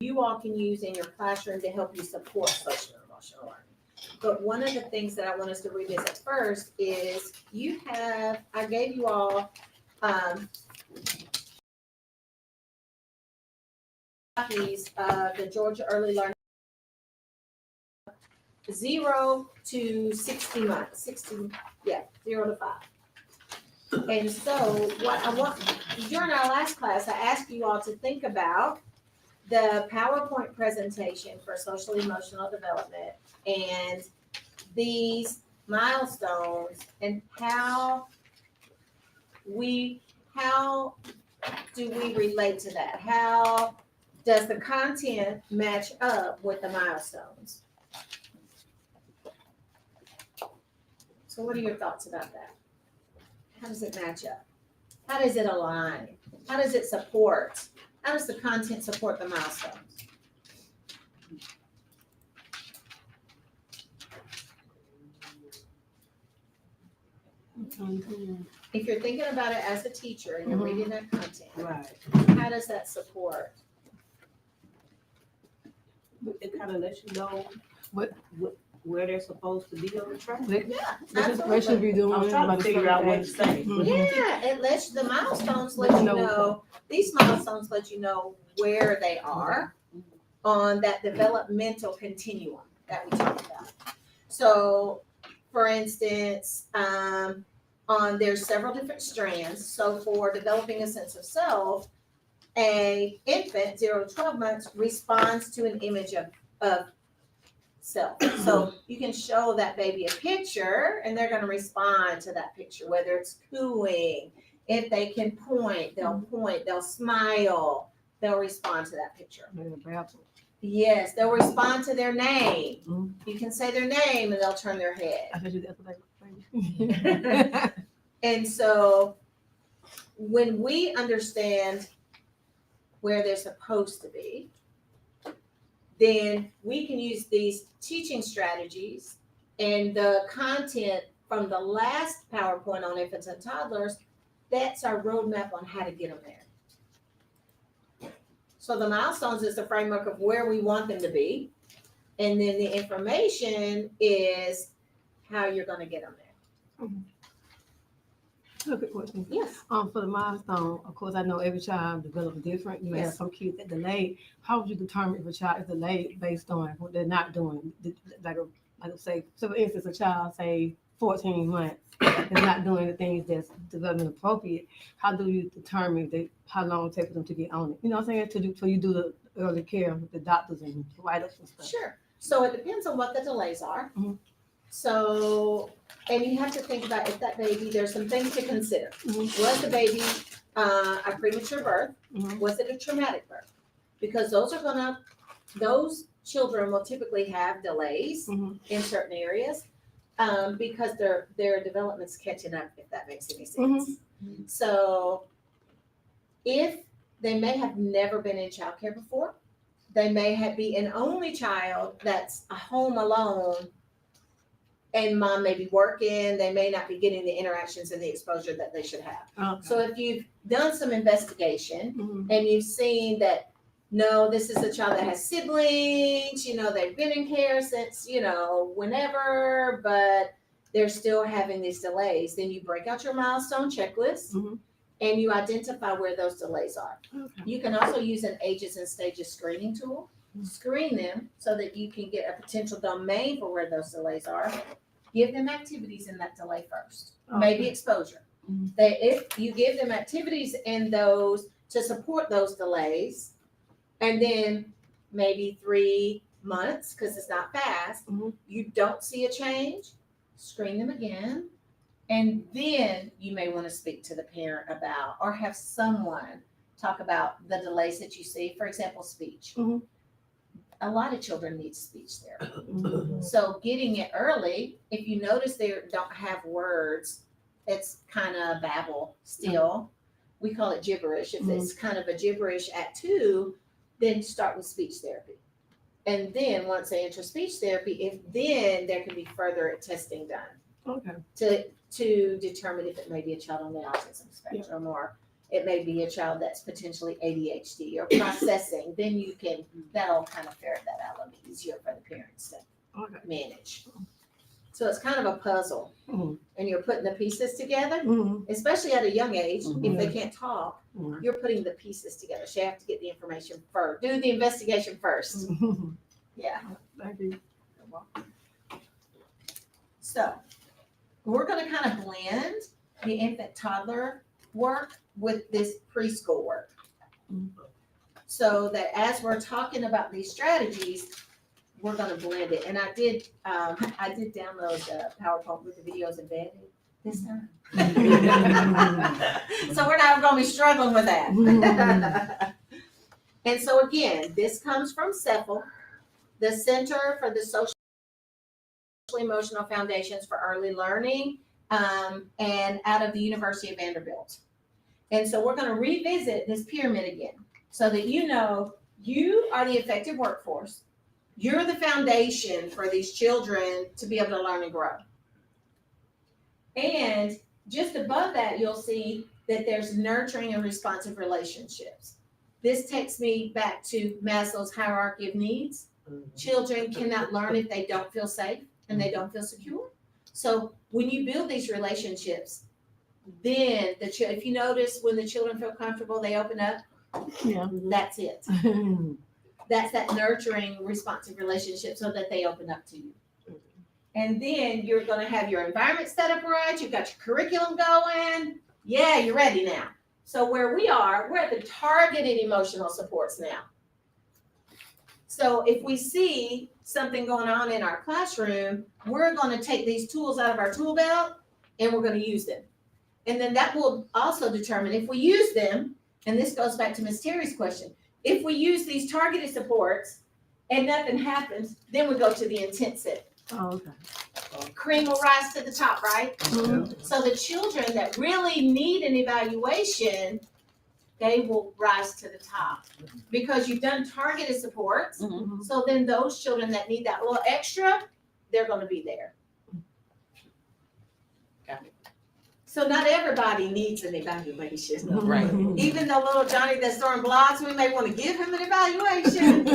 you all can use in your classroom to help you support social and emotional learning. But one of the things that I want us to revisit first is I gave you all copies of the Georgia Early Learning 0 to 60 months, 0 to 5. And so what I want, during our last class, I asked you all to think about the PowerPoint presentation for social emotional development and these milestones and how do we relate to that? How does the content match up with the milestones? So what are your thoughts about that? How does it match up? How does it align? How does it support? How does the content support the milestones? If you're thinking about it as a teacher and you're reading that content, Right. how does that support? It kind of lets you know where they're supposed to be on the track. Yeah, What should absolutely. be doing? I was trying to figure out what to say. Yeah, it lets the milestones let you know, these milestones let you know where they are on that developmental continuum that we talked about. So, for instance, there's several different strands. So for developing a sense of self, a infant 0 to 12 months responds to an image of self. So you can show that baby a picture and they're going to respond to that picture, whether it's cooing. If they can point, they'll smile, they'll respond to that picture. Yes, they'll respond to their name. You can say their name and they'll turn their head. And so when we understand where they're supposed to be, then we can use these teaching strategies and the content from the last PowerPoint on infants and toddlers. That's our roadmap on how to get them there. So the milestones is the framework of where we want them to be. And then the information is how you're going to get them there. Good question. Yes. For the milestone, of course, I know every child develops different. You may have some kids that delay. How would you determine if a child is delayed based on what they're not doing? Like say, so for instance, a child, say 14 months, is not doing the things that's development appropriate. How do you determine how long it takes for them to get on it? You know what I'm saying? So you do the early care with the doctors and write-ups and stuff. Sure. So it depends on what the delays are. Mm-hmm. So, and you have to think about if that baby, there's some things to consider. Mm-hmm. Was the baby a premature birth? Mm-hmm. Was it a traumatic birth? Because those children will typically have delays in certain areas because their development's catching up, if that makes any sense. Mm-hmm. So if they may have never been in childcare before, they may be an only child that's home alone and mom may be working, they may not be getting the interactions and the exposure that they should have. Okay. So if you've done some investigation and you've seen that, no, this is a child that has siblings, they've been in care since, whenever, but they're still having these delays, then you break out your milestone checklist and you identify where those delays are. Okay. You can also use an ages and stages screening tool. Screen them so that you can get a potential domain for where those delays are. Give them activities in that delay first, maybe exposure. If you give them activities in those to support those delays, and then maybe 3 months, because it's not fast, you don't see a change, screen them again, and then you may want to speak to the parent about, or have someone talk about the delays that you see. For example, speech. A lot of children need speech therapy. So getting it early, if you notice they don't have words, it's kind of babble still. We call it gibberish. If it's kind of a gibberish at 2, then start with speech therapy. And then once they enter speech therapy, then there can be further testing done. Okay. To determine if it may be a child on the autism spectrum or it may be a child that's potentially ADHD or processing, then that'll kind of ferret that out a little bit easier for the parents to Okay. manage. So it's kind of a puzzle, and you're putting the pieces together, Mm-hmm. especially at a young age. If they can't talk, Mm-hmm. you're putting the pieces together. So you have to get the information first, do the investigation first. Mm-hmm. Yeah. Thank you. So we're going to kind of blend the infant toddler work with this preschool work. So that as we're talking about these strategies, we're going to blend it. And I did download the PowerPoint with the videos embedded this time. So we're not going to be struggling with that. And so again, this comes from CEFL, the Center for the Social Emotional Foundations for Early Learning, and out of the University of Vanderbilt. And so we're going to revisit this pyramid again so that you know you are the effective workforce. You're the foundation for these children to be able to learn and grow. And just above that, you'll see that there's nurturing and responsive relationships. This takes me back to Maslow's hierarchy of needs. Children cannot learn if they don't feel safe and they don't feel secure. So when you build these relationships, then if you notice when the children feel comfortable, they open up. Yeah. That's it. That's that nurturing, responsive relationship so that they open up to you. And then you're going to have your environment set up right. You've got your curriculum going. Yeah, you're ready now. So where we are, we're at the targeted emotional supports now. So if we see something going on in our classroom, we're going to take these tools out of our tool belt and we're going to use them. And then that will also determine if we use them, and this goes back to Ms. Terry's question, if we use these targeted supports and nothing happens, then we go to the intensive. Oh, okay. Cream will rise to the top, right? Mm-hmm. So the children that really need an evaluation, they will rise to the top because you've done targeted supports. Mm-hmm. So then those children that need that little extra, they're going to be there. Got it. So not everybody needs an evaluation. Right. Even though little Johnny that's throwing blocks, we may want to give him an evaluation.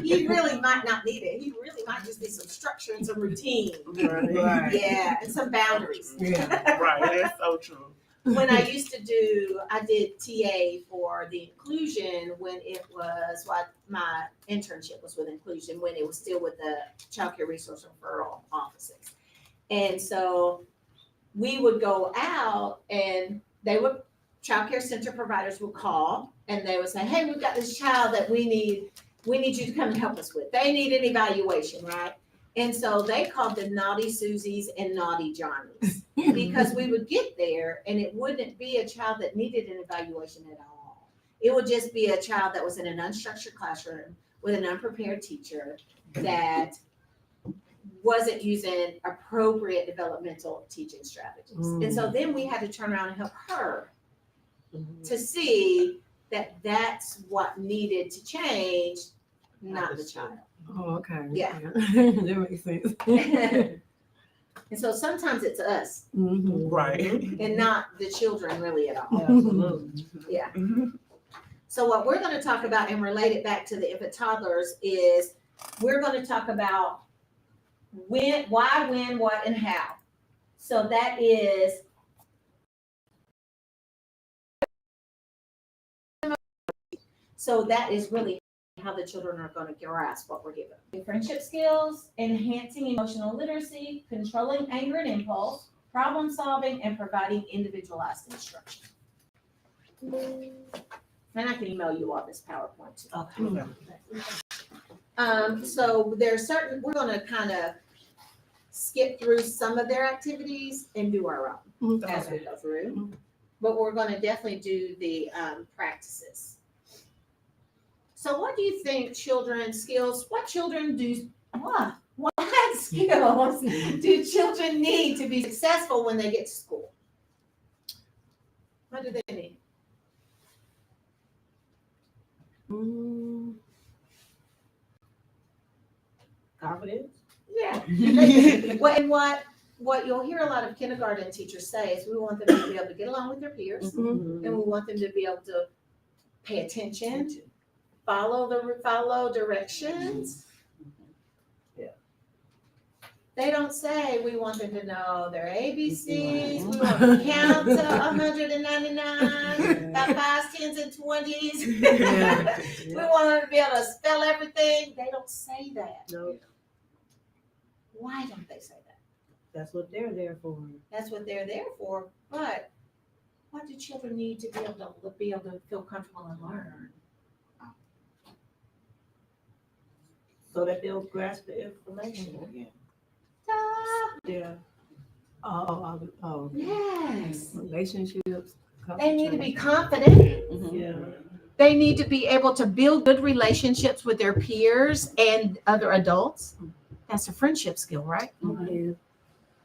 He really might not need it. He really might just need some structure and some routine. Right. Yeah, and some boundaries. Yeah. Right, that's so true. When I did TA for the inclusion when my internship was with inclusion, when it was still with the Childcare Resource Referral offices. And so we would go out and childcare center providers would call and they would say, hey, we've got this child that we need you to come and help us with. They need an evaluation, right? And so they called them Naughty Susies and Naughty Johnnies because we would get there and it wouldn't be a child that needed an evaluation at all. It would just be a child that was in an unstructured classroom with an unprepared teacher that wasn't using appropriate developmental teaching strategies. And so then we had to turn around and help her to see that that's what needed to change, not the child. Oh, okay. Yeah. That makes sense. And so sometimes it's us Mm-hmm. Right. and not the children really at all. Absolutely. Yeah. So what we're going to talk about and relate it back to the infant toddlers is we're going to talk about when, why, when, what, and how. So that is really how the children are going to grasp what we're giving. Friendship skills, enhancing emotional literacy, controlling anger and impulse, problem solving, and providing individualized instruction. And I can email you all this PowerPoint too. Okay. So there's we're going to kind of skip through some of their activities and do our own as we go through. But we're going to definitely do the practices. So what do you think what skills do children need to be successful when they get to school? What do they need? Confidence. Yeah. What what you'll hear a lot of kindergarten teachers say is we want them to be able to get along with their peers, Mhm. and we want them to be able to pay attention, follow directions. Yeah. They don't say we want them to know their ABCs, we want them to count to 199, got 5s, 10s, and 20s. Yeah. We want them to be able to spell everything. They don't say that. No, Why don't they say that? that's what they're there for. That's what they're there for. But what do children need to be able to feel comfortable and learn? So that they'll grasp the information. Yeah. Yes. Relationships. They need to be confident. Yeah. They need to be able to build good relationships with their peers and other adults. That's a friendship skill, right? Yeah.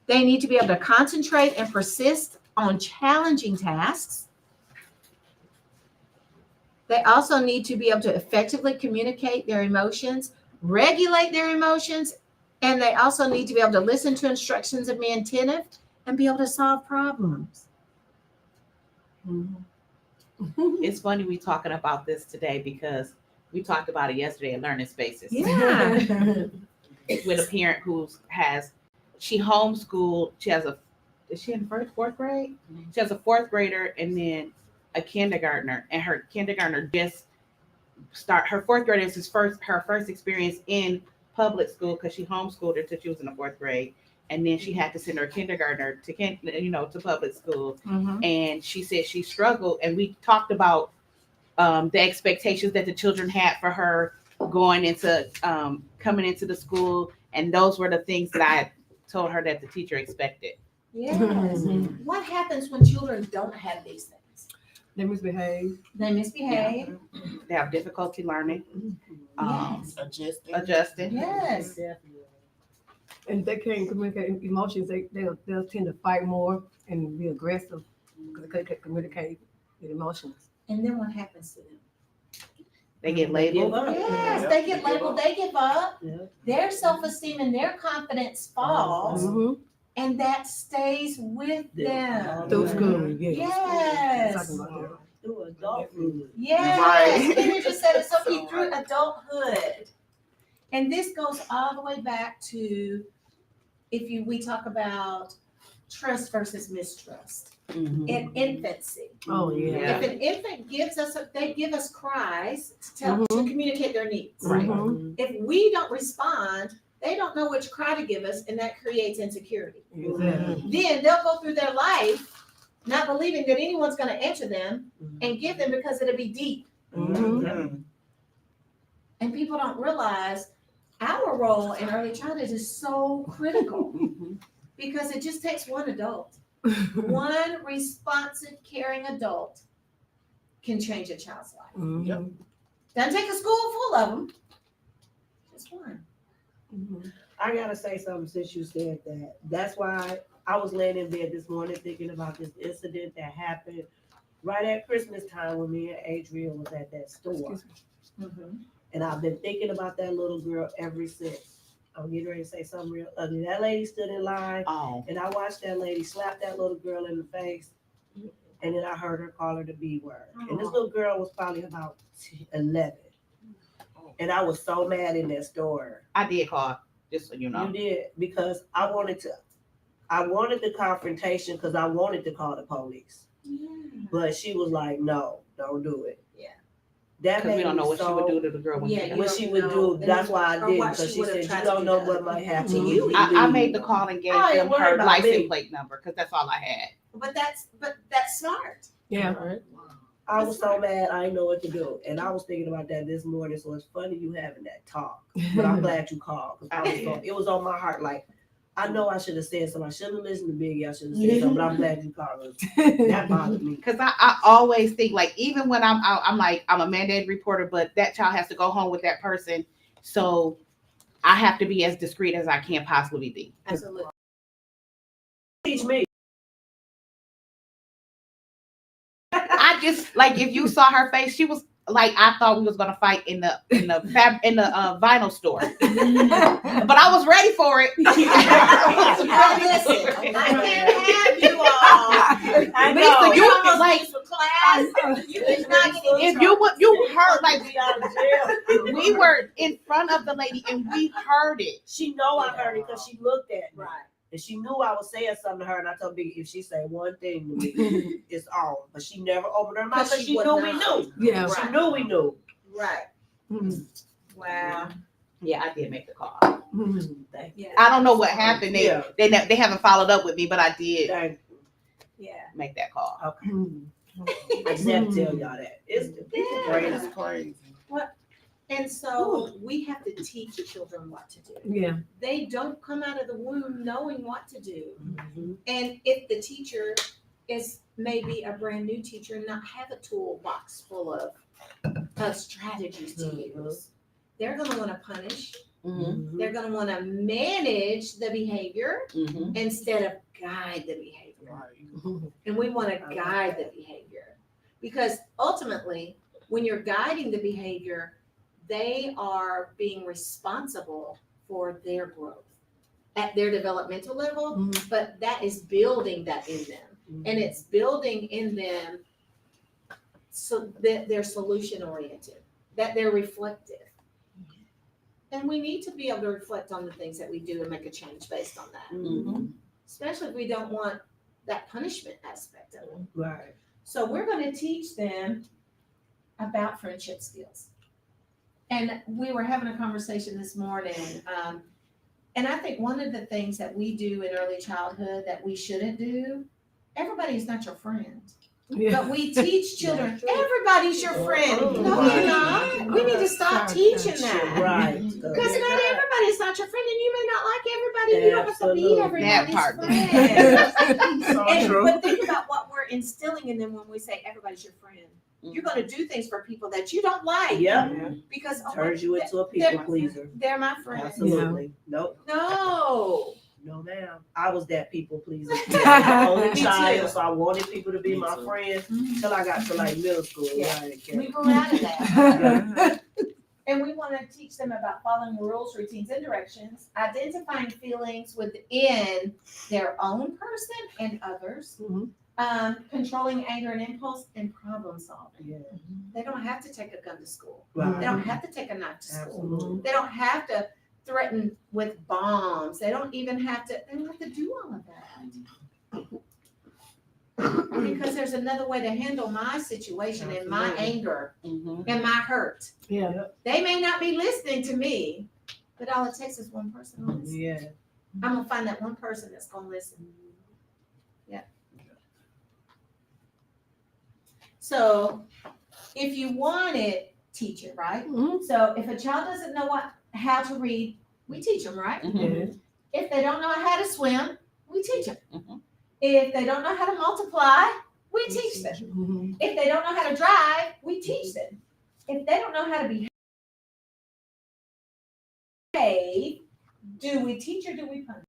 They need to be able to concentrate and persist on challenging tasks. They also need to be able to effectively communicate their emotions, regulate their emotions, and they also need to be able to listen to instructions and be attentive and be able to solve problems. It's funny we talking about this today because we talked about it yesterday at Learning Spaces. Yeah. With a parent she homeschooled. Is she in fourth grade? She has a fourth grader and then a kindergartner, and her kindergartner her fourth grader is her first experience in public school because she homeschooled her till she was in the fourth grade, and then she had to send her kindergartner to public school. Mhm. And she said she struggled, and we talked about the expectations that the children had for her going into coming into the school, and those were the things that I told her that the teacher expected. Yes. What happens when children don't have these things? They misbehave. They misbehave. They have difficulty learning, Yes. adjusting. Yes. Definitely. And they can't communicate emotions. They'll tend to fight more and be aggressive because they can't communicate with emotions. And then what happens to them? They get Give labeled. up. Yes, they get labeled, they give up. Yeah. Their self-esteem and their confidence falls, Mm-hmm. and that stays with them. Through school, yeah. Yes. Talking about that. Through adulthood. Yes, Right. Peter just said it so cute, through adulthood. And this goes all the way back to we talk about trust versus mistrust in infancy. Oh yeah. If an infant they give us cries to communicate their needs. Right. Mhm. If we don't respond, they don't know which cry to give us, and that creates insecurity. Exactly. Then they'll go through their life not believing that anyone's going to answer them and give them because it'll be deep. Mhm. And people don't realize our role in early childhood is so critical because it just takes one adult. One responsive, caring adult can change a child's life. Mhm. Doesn't take a school full of them, just one. Mhm. I gotta say something since you said that. That's why I was laying in bed this morning thinking about this incident that happened right at Christmas time when me and Adrian was at that store. And I've been thinking about that little girl ever since. I'm getting ready to say something real ugly. That lady stood in line, Oh, and I watched that lady slap that little girl in the face, and then I heard her call her the B word. And this little girl was probably about 11. And I was so mad in that store. I did call, just so you know. You did, because I wanted the confrontation because I wanted to call the police. But she was like, no, don't do it. Yeah. That Because we made don't know me what she would do to the girl when Yeah, she you got What don't she would know. do, that's why I Or did, what because she she would have said, tried you to don't do know to what other might people. happen to Mhm. you. I made the call and gave I ain't them worried her about license me. plate number because that's all I had. But that's smart. Yeah. I was so mad, I didn't know what to do. And I was thinking about that this morning, so it's funny you having that talk. But I'm glad you called, because it was on my heart. Like, I know I should have said something. I shouldn't have listened to Biggie. I should have said something, but I'm glad you called. That bothered me. Because I always think, like, even when I'm out, I'm like, I'm a mandated reporter, but that child has to go home with that person. So I have to be as discreet as I can possibly be. Absolutely. Teach me. I just, like, if you saw her face, she was like I thought we was gonna fight in the vinyl store. But I was ready for it. Listen, I can't have you all. I Lisa, know. you almost like need some class. You did not get any if you heard like Be out of jail. we were in front of the lady and we heard it. She know I heard it because she looked at me. Right. And she knew I was saying something to her, and I told Biggie, if she say one thing to me, it's on. But she never opened her mouth Because because she she would knew we not. knew. Yeah. Right. She knew we knew. Right. Mhm. Wow. Yeah, I did make the call. Mhm. Thank you. Yeah. I don't know what happened. Yeah. They haven't followed up with me, but I did Thank Yeah. make that call. Mhm. you. I just have to tell y'all that. It's Yeah. crazy. It's crazy. And so we have to teach children what to do. Yeah. They don't come out of the womb knowing what to do. Mhm. And if the teacher is maybe a brand new teacher and not have a toolbox full of strategies to use, they're going to want to punish. Mhm. They're going to want to manage the behavior Mm-hmm. instead of guide the behavior. Mhm. And we want to guide the behavior because ultimately, when you're guiding the behavior, they are being responsible for their growth at their developmental level, Mhm. but that is building that in them. And it's building in them so that they're solution oriented, that they're reflective. And we need to be able to reflect on the things that we do and make a change based on that, Mhm. especially if we don't want that punishment aspect of it. Right. So we're going to teach them about friendship skills. And we were having a conversation this morning. And I think one of the things that we do in early childhood that we shouldn't do, everybody's not your friend. Yeah. But we teach children, That's true. everybody's your friend. No, you're not. We need to stop teaching that. Right. Because not everybody's not your friend, and you may not like everybody. You don't have to be Absolutely. That everybody's part. friend. So And, true. but think about what we're instilling in them when we say everybody's your friend. You're going to do things for people that you don't like. Yep. Because Turns you into a people pleaser. they're my friend. Absolutely. Nope. No. No, ma'am. I was that people pleaser. I was the only Me child, too. so I wanted people to be my friends till I got to like middle school. Yeah. I didn't care. We grew out of that. And we want to teach them about following rules, routines, and directions, identifying feelings within their own person and others, Mhm. Controlling anger and impulse, and problem solving. Yeah. They don't have to take a gun to school. Right. They don't have to take a knife to school. Absolutely. They don't have to threaten with bombs. They don't even have to, they don't have to do all of that. Because there's another way to handle my situation and my Absolutely. anger Mm-hmm. and my hurt. Yeah. They may not be listening to me, but all it takes is one person to listen. Yeah. I'm gonna find that one person that's gonna listen. Yeah. So if you want it, teach it, right? Mhm. So if a child doesn't know how to read, we teach them, right? Yeah. If they don't know how to swim, we teach them. Mhm. If they don't know how to multiply, we teach them. Mhm. If they don't know how to drive, we teach them. If they don't know how to behave, do we teach or do we punish?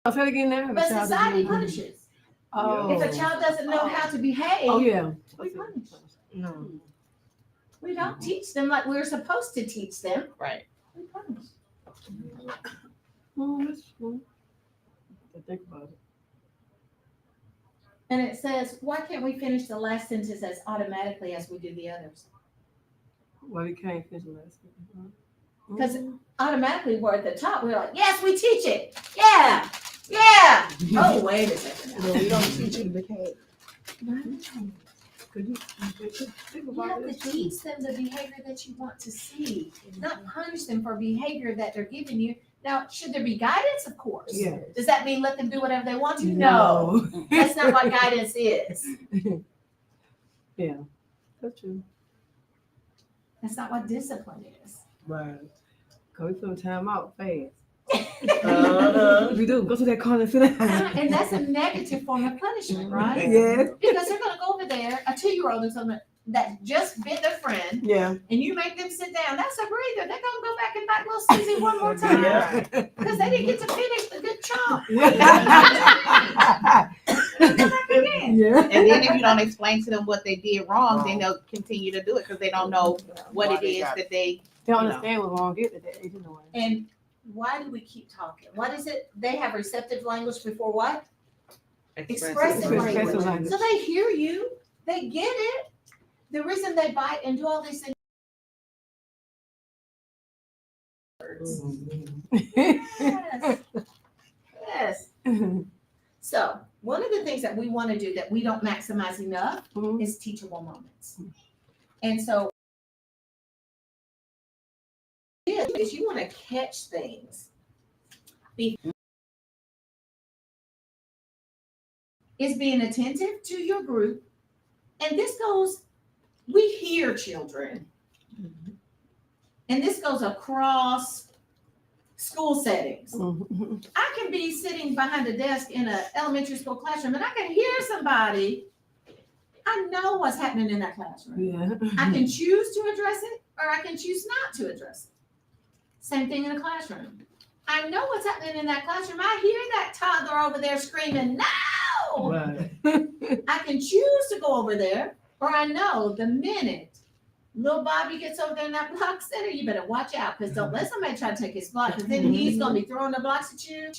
I'll say it again now. But society punishes. Oh. If a child doesn't know how to behave, Oh, yeah. we punish. No. We don't teach them like we're supposed to teach them. Right. We punish. Oh, that's true. I think about it. And it says, why can't we finish the last sentence as automatically as we do the others? Well, you can't finish the last one. 'Cause automatically we're at the top. We're like, yes, we teach it. Yeah. Yeah. Oh, wait a second. No, we don't teach you to behave. Could you think You about have to it? teach them the behavior that you want to see, not punish them for behavior that they're giving you. Now, should there be guidance? Of course. Yeah. Does that mean let them do whatever they want to? No. That's not what guidance is. Yeah, that's true. That's not what discipline is. Right. Go we put time out fast. Uh-huh. We do. Go to that corner and sit down. And that's a negative form of punishment, right? Yes. Because they're gonna go over there, a 2-year-old or something that just bit their friend, Yeah. and you make them sit down. That's a breather. They're gonna go back and bite little Susie one more time Yeah. because they didn't get to finish the good chomp. again. Yeah. And then if you don't explain to them what they did wrong, then they'll continue to do it because they don't know what it is that they. They don't understand what wrong is at that age, And why do we keep talking? What is it? They have receptive language before what? Expressive Expressive language. So they hear you, they get it. The reason they bite and do all these things. Yes. Yes. So one of the things that we want to do that we don't maximize enough is teachable moments. And so is you want to catch things. Is being attentive to your group. And this goes, we hear children. And this goes across school settings. I can be sitting behind a desk in an elementary school classroom and I can hear somebody. I know what's happening in that classroom. Yeah. I can choose to address it or I can choose not to address it. Same thing in a classroom. I know what's happening in that classroom. I hear that toddler over there screaming, no! Right. I can choose to go over there, or I know the minute little Bobby gets over there in that block center, you better watch out because don't let somebody try to take his block because then he's going to be throwing the blocks at you.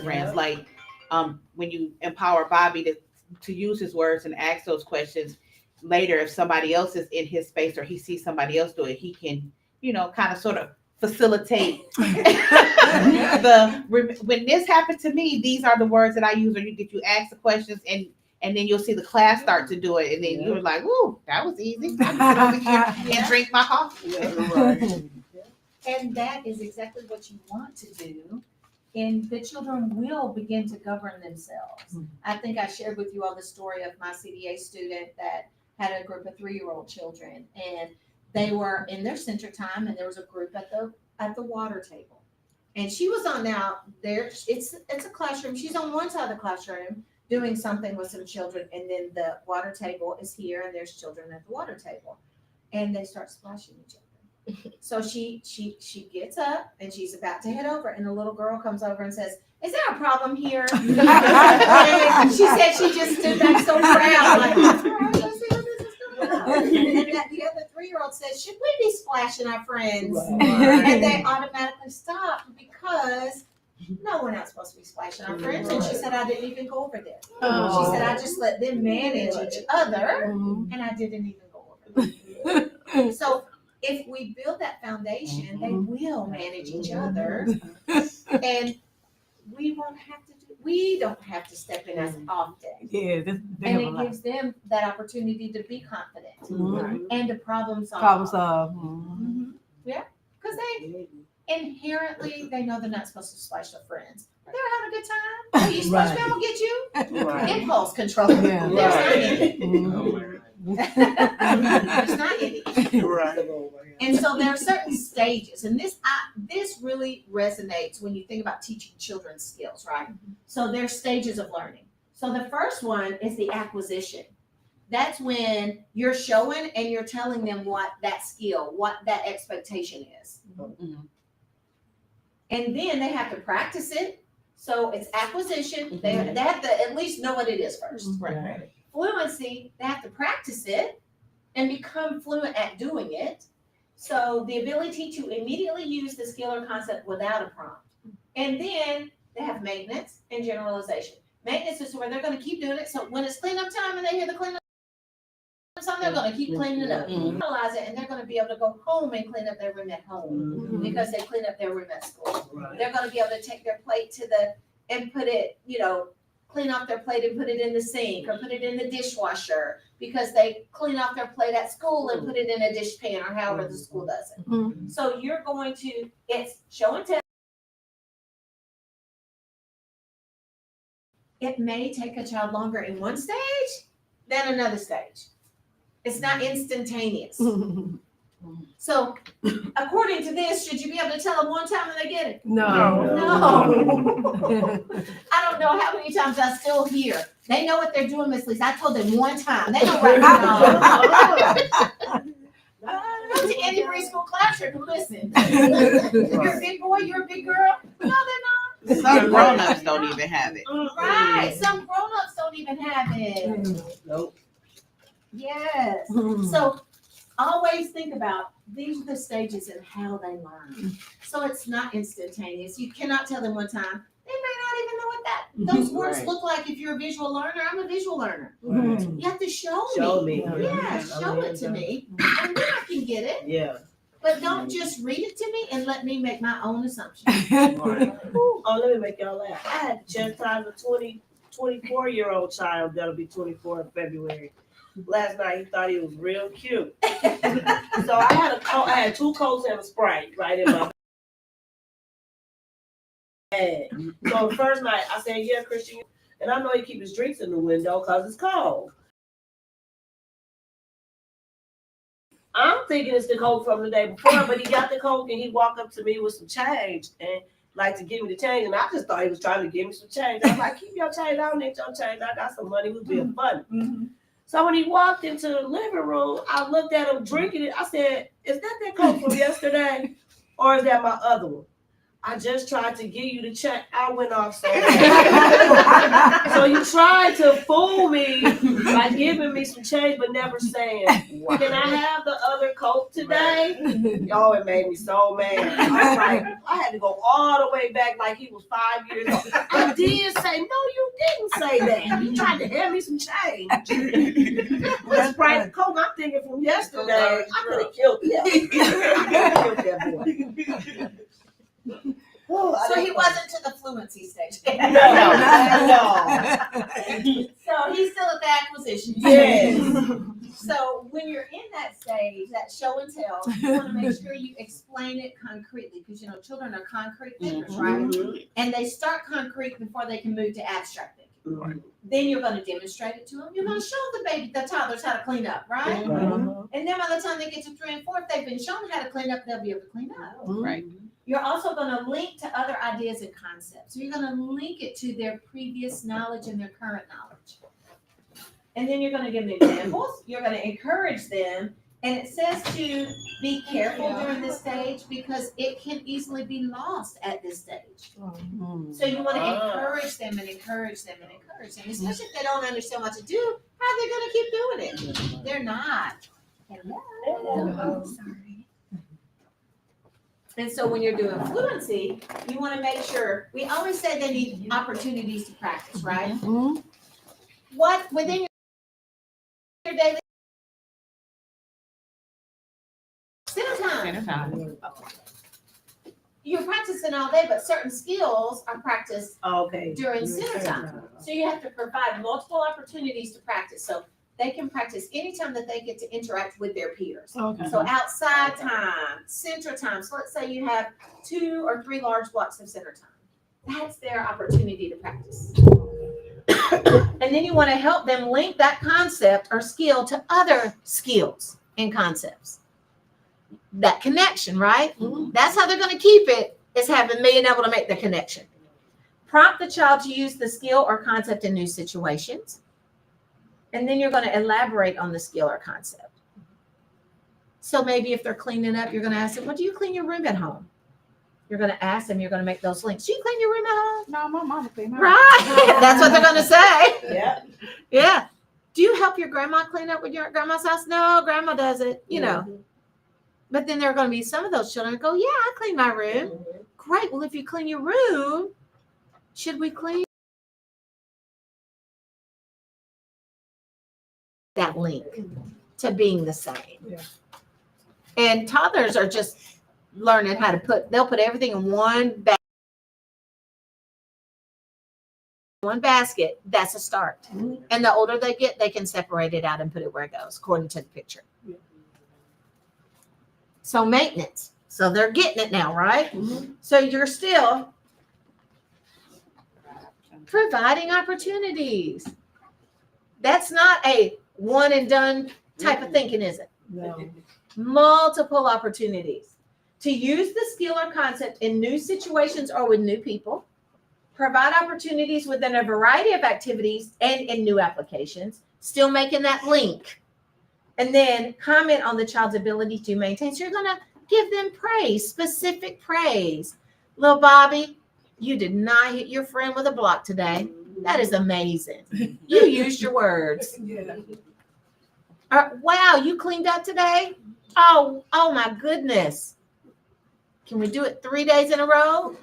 friends. Yeah. Like when you empower Bobby to use his words and ask those questions later, if somebody else is in his space or he sees somebody else do it, he can, kind of sort of facilitate when this happened to me, these are the words that I use, or you ask the questions and then you'll see the class start to do it, and then you're like, "Ooh, that was easy." I can sit over here and drink my coffee. And that is exactly what you want to do. And the children will begin to govern themselves. I think I shared with you all the story of my CDA student that had a group of 3-year-old children, and they were in their center time, and there was a group at the water table. And she was on now there. It's a classroom. She's on one side of the classroom doing something with some children, and then the water table is here, and there's children at the water table, and they start splashing each other. So she gets up and she's about to head over, and the little girl comes over and says, "Is there a problem here?" And she said she just stood back so proud, like, "That's right, let's see what this is going on." And that the other 3-year-old says, "Should we be splashing our friends?" And they automatically stopped because no, we're not supposed to be splashing our friends. And she said, "I didn't even go over there." She said, "I just let them manage each other, and I didn't even go over there." So if we build that foundation, they will manage each other, and we don't have to step in as often. Yeah, And it gives them that opportunity to be confident and to problem solve. Problem solve. Yeah, because they inherently they know they're not supposed to splash their friends. They're having a good time. You splash me, I'm gonna get you. Impulse control. Yeah. There's not any. There's not any. Right. And so there are certain stages, and this really resonates when you think about teaching children skills, right? So there's stages of learning. So the first one is the acquisition. That's when you're showing and you're telling them what that skill, what that expectation is. And then they have to practice it. So it's acquisition. They have to at least know what it is first. Right. Fluency, they have to practice it and become fluent at doing it. So the ability to immediately use the skill or concept without a prompt. And then they have maintenance and generalization. Maintenance is where they're going to keep doing it. So when it's cleanup time and they hear the cleanup song, they're going to keep cleaning it up. Realize it, and they're going to be able to go home and clean up their room at home because they clean up their room at school. Right. They're going to be able to take their plate and put it, clean off their plate and put it in the sink or put it in the dishwasher because they clean off their plate at school and put it in a dish pan or however the school does it. So you're going to, it's show and tell. It may take a child longer in one stage than another stage. It's not instantaneous. So according to this, should you be able to tell them one time and they get it? No. I don't know how many times I still hear. They know what they're doing, Ms. Lisa. I told them one time. They know right now. Go to any preschool classroom and listen. You're a big boy, you're a big girl. No, they're not. Some grown-ups don't even have it. Right. Some grown-ups don't even have it. Nope. Yes. So always think about these are the stages and how they learn. So it's not instantaneous. You cannot tell them one time. They may not even know what those words look like. If you're a visual learner, I'm a visual learner. You have to show me. Yeah, show it to me, and then I can get it. Yeah. But don't just read it to me and let me make my own assumptions. Oh, let me make y'all laugh. I had to chastise a 24-year-old child that'll be 24 in February. Last night he thought he was real cute. So I had 2 Cokes and a Sprite right in my bag. So the first night I said, "Yeah, Christian," and I know he keep his drinks in the window because it's cold. I'm thinking it's the Coke from the day before, but he got the Coke and he walked up to me with some change and like to give me the change, and I just thought he was trying to give me some change. I was like, "Keep your change, I don't need your change. I got some money. We're being funny." So when he walked into the living room, I looked at him drinking it. I said, "Is that Coke from yesterday, or is that my other one?" I just tried to give you the check. I went off so bad. So you tried to fool me by giving me some change, but never saying, can I have the other Coke today? Oh, it made me so mad. I was like, I had to go all the way back like he was 5 years old. I did say, no, you didn't say that. You tried to hand me some change. That's Sprite and Coke, I'm thinking from yesterday, I could have killed him. I could have killed that boy. Oh, So he wasn't to the fluency stage. No. So he's still at the acquisition. Yes. So when you're in that stage, that show and tell, you want to make sure you explain it concretely because you know children are concrete thinkers, right? And they start concrete before they can move to abstract thinking. Then you're going to demonstrate it to them. You're going to show the toddlers how to clean up, right? And then by the time they get to 3 and 4, if they've been shown how to clean up, they'll be able to clean up. Right. You're also going to link to other ideas and concepts. So you're going to link it to their previous knowledge and their current knowledge. And then you're going to give them examples. You're going to encourage them. And it says to be careful during this stage because it can easily be lost at this stage. So you want to encourage them and encourage them and encourage them, especially if they don't understand what to do. How are they going to keep doing it? They're not. Hello. Sorry. And so when you're doing fluency, you want to make sure, we always say they need opportunities to practice, right? What within your daily center time, you're practicing all day, but certain skills are practiced during center time. So you have to provide multiple opportunities to practice. So they can practice anytime that they get to interact with their peers. So outside time, center time. So let's say you have 2 or 3 large blocks of center time. That's their opportunity to practice. And then you want to help them link that concept or skill to other skills and concepts. That connection, right? That's how they're going to keep it, is having being able to make the connection. Prompt the child to use the skill or concept in new situations. And then you're going to elaborate on the skill or concept. So maybe if they're cleaning up, you're going to ask them, well, do you clean your room at home? You're going to ask them, you're going to make those links. Do you clean your room at home? No, my mama clean her. Right. That's what they're going to say. Yeah. Yeah. Do you help your grandma clean up with your grandma's house? No, grandma does it, you know. But then there are going to be some of those children who go, yeah, I clean my room. Great. Well, if you clean your room, should we clean? That link to being the same. And toddlers are just learning how to they'll put everything in one basket. That's a start. And the older they get, they can separate it out and put it where it goes, according to the picture. So maintenance. So they're getting it now, right? So you're still providing opportunities. That's not a one and done type of thinking, is it? No. Multiple opportunities to use the skill or concept in new situations or with new people. Provide opportunities within a variety of activities and in new applications. Still making that link. And then comment on the child's ability to maintain. So you're going to give them praise, specific praise. Little Bobby, you did not hit your friend with a block today. That is amazing. You used your words. Wow, you cleaned up today? Oh my goodness. Can we do it 3 days in a row?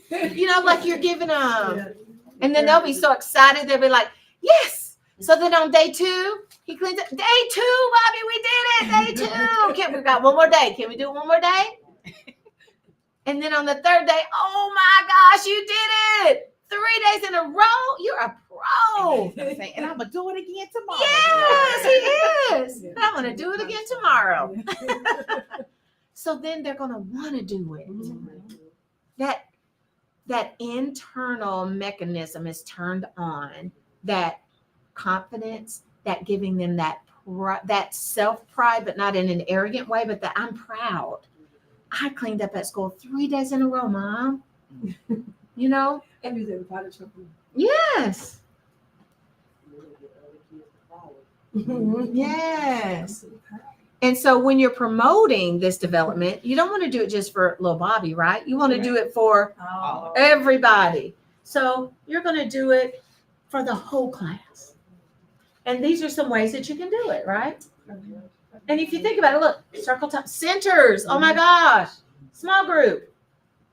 You know, like you're giving them. And then they'll be so excited. They'll be like, yes. So then on day 2, he cleans up. Day 2, Bobby, we did it. Day 2. We got one more day. Can we do it one more day? And then on the 3rd day, oh my gosh, you did it. 3 days in a row. You're a pro. And I'm going to do it again tomorrow. Yes, he is. And I'm going to do it again tomorrow. So then they're going to want to do it. That internal mechanism is turned on. That confidence, that giving them that self-pride, but not in an arrogant way, but that I'm proud. I cleaned up at school 3 days in a row, Mom. You know? Yes. Yes. And so when you're promoting this development, you don't want to do it just for little Bobby, right? You want to do it for Oh. everybody. So you're going to do it for the whole class. And these are some ways that you can do it, right? And if you think about it, look, circle time centers. Oh my gosh, small group.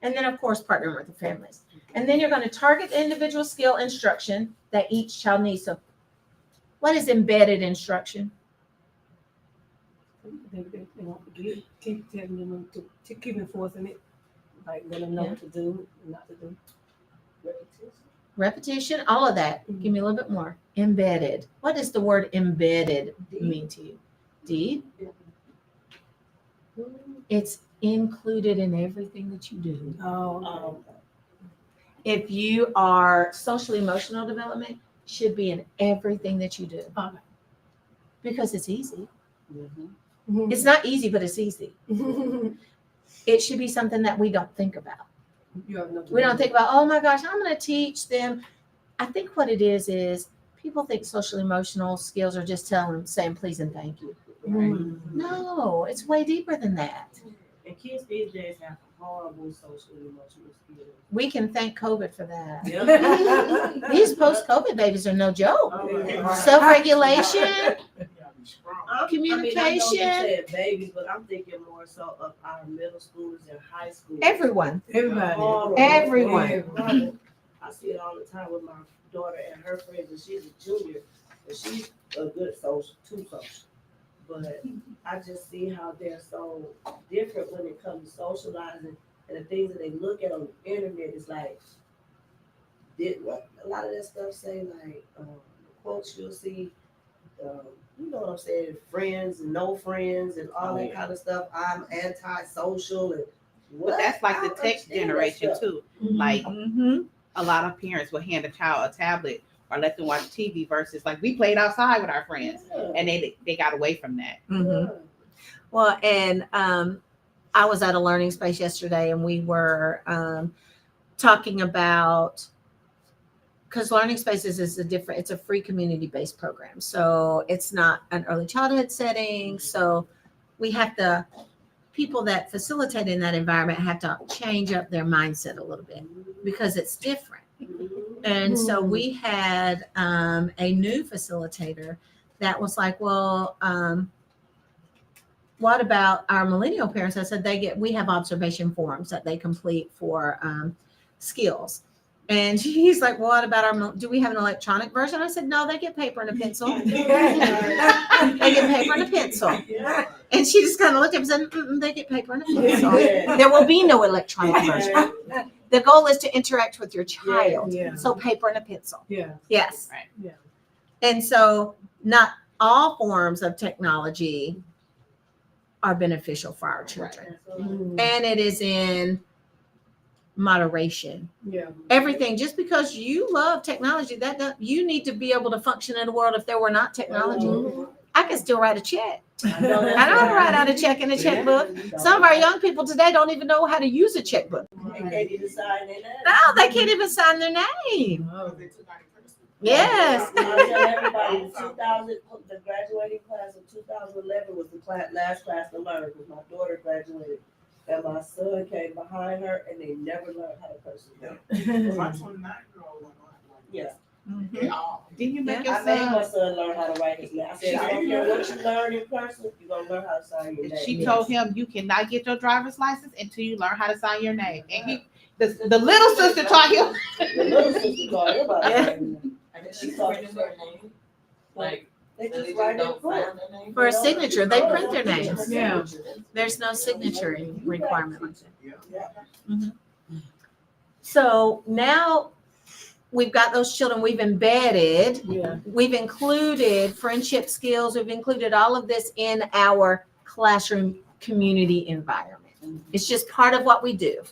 And then, of course, partnering with the families. And then you're going to target the individual skill instruction that each child needs. So what is embedded instruction? They won't forget. Keep telling them to keep enforcing it. Like let them know what to do and not to do. Repetition, all of that. Give me a little bit more. Embedded. What does the word embedded mean to you? Deep? It's included in everything that you do. Oh. If you are social emotional development, should be in everything that you do. Okay. Because it's easy. Mhm. It's not easy, but it's easy. It should be something that we don't think about. You have no. We don't think about, oh my gosh, I'm going to teach them. I think what it is people think social emotional skills are just saying please and thank you. No, it's way deeper than that. And kids these days have horrible social and emotional skills. We can thank COVID for that. Yep. These post-COVID babies are no joke. Oh, Self-regulation, I know communication. you said babies, but I'm thinking more so of our middle schoolers and high schoolers. everyone. Everybody. Horrible. Everyone. Horrible. I see it all the time with my daughter and her friends, and she's a junior, and she's a good social, too social. But I just see how they're so different when it comes to socializing, and the things that they look at on the internet is like, a lot of that stuff say like quotes you'll see, you know what I'm saying, friends and no friends and all that kind of stuff. I'm anti-social and what? But that's like I the don't tech understand generation that stuff. too. Like Mm-hmm. a lot of parents will hand a child a tablet or let them watch TV versus like we played outside with our friends Yeah. and they got away from that. Mm-hmm. Well, and I was at a learning space yesterday, and we were talking about, because Learning Spaces is it's a free community-based program. So it's not an early childhood setting. So we have to, people that facilitate in that environment have to change up their mindset a little bit because it's different. And so we had a new facilitator that was like, well, what about our millennial parents? I said, we have observation forums that they complete for skills. And he's like, well, what about do we have an electronic version? I said, no, they get paper and a pencil. They get paper and a pencil. And she just kind of looked at me and said, they get paper and a pencil. There will be no electronic version. The goal is to interact with your child. Yeah. So paper and a pencil. Yeah. Yes. Right. Yeah. And so not all forms of technology are beneficial for our children. And it is in moderation. Yeah. Everything, just because you love technology, that you need to be able to function in a world if there were not technology. I can still write a check. I know how to write out a check in a checkbook. Some of our young people today don't even know how to use a checkbook. And can't even sign their name. No, they can't even sign their name. Yes. I tell everybody, the graduating class of 2011 was the last class to learn, because my daughter graduated, and my son came behind her, and they never learned how to curse again. My 29-year-old Yeah. Didn't you make your I made my son? son learn how to write his name. I said, I don't care what you learn in person, you're gonna learn how to sign your name. She told him you cannot get your driver's license until you learn how to sign your name. And the little sister taught him. The little sister taught him about Yeah. that. And she printed their name. Like, They they just write it don't down. sign their name. For a signature, they print their names. Yeah. There's no signature requirement like that. Yeah. So now we've got those children, we've embedded, Yeah. we've included friendship skills, we've included all of this in our classroom community environment. It's just part of what we do.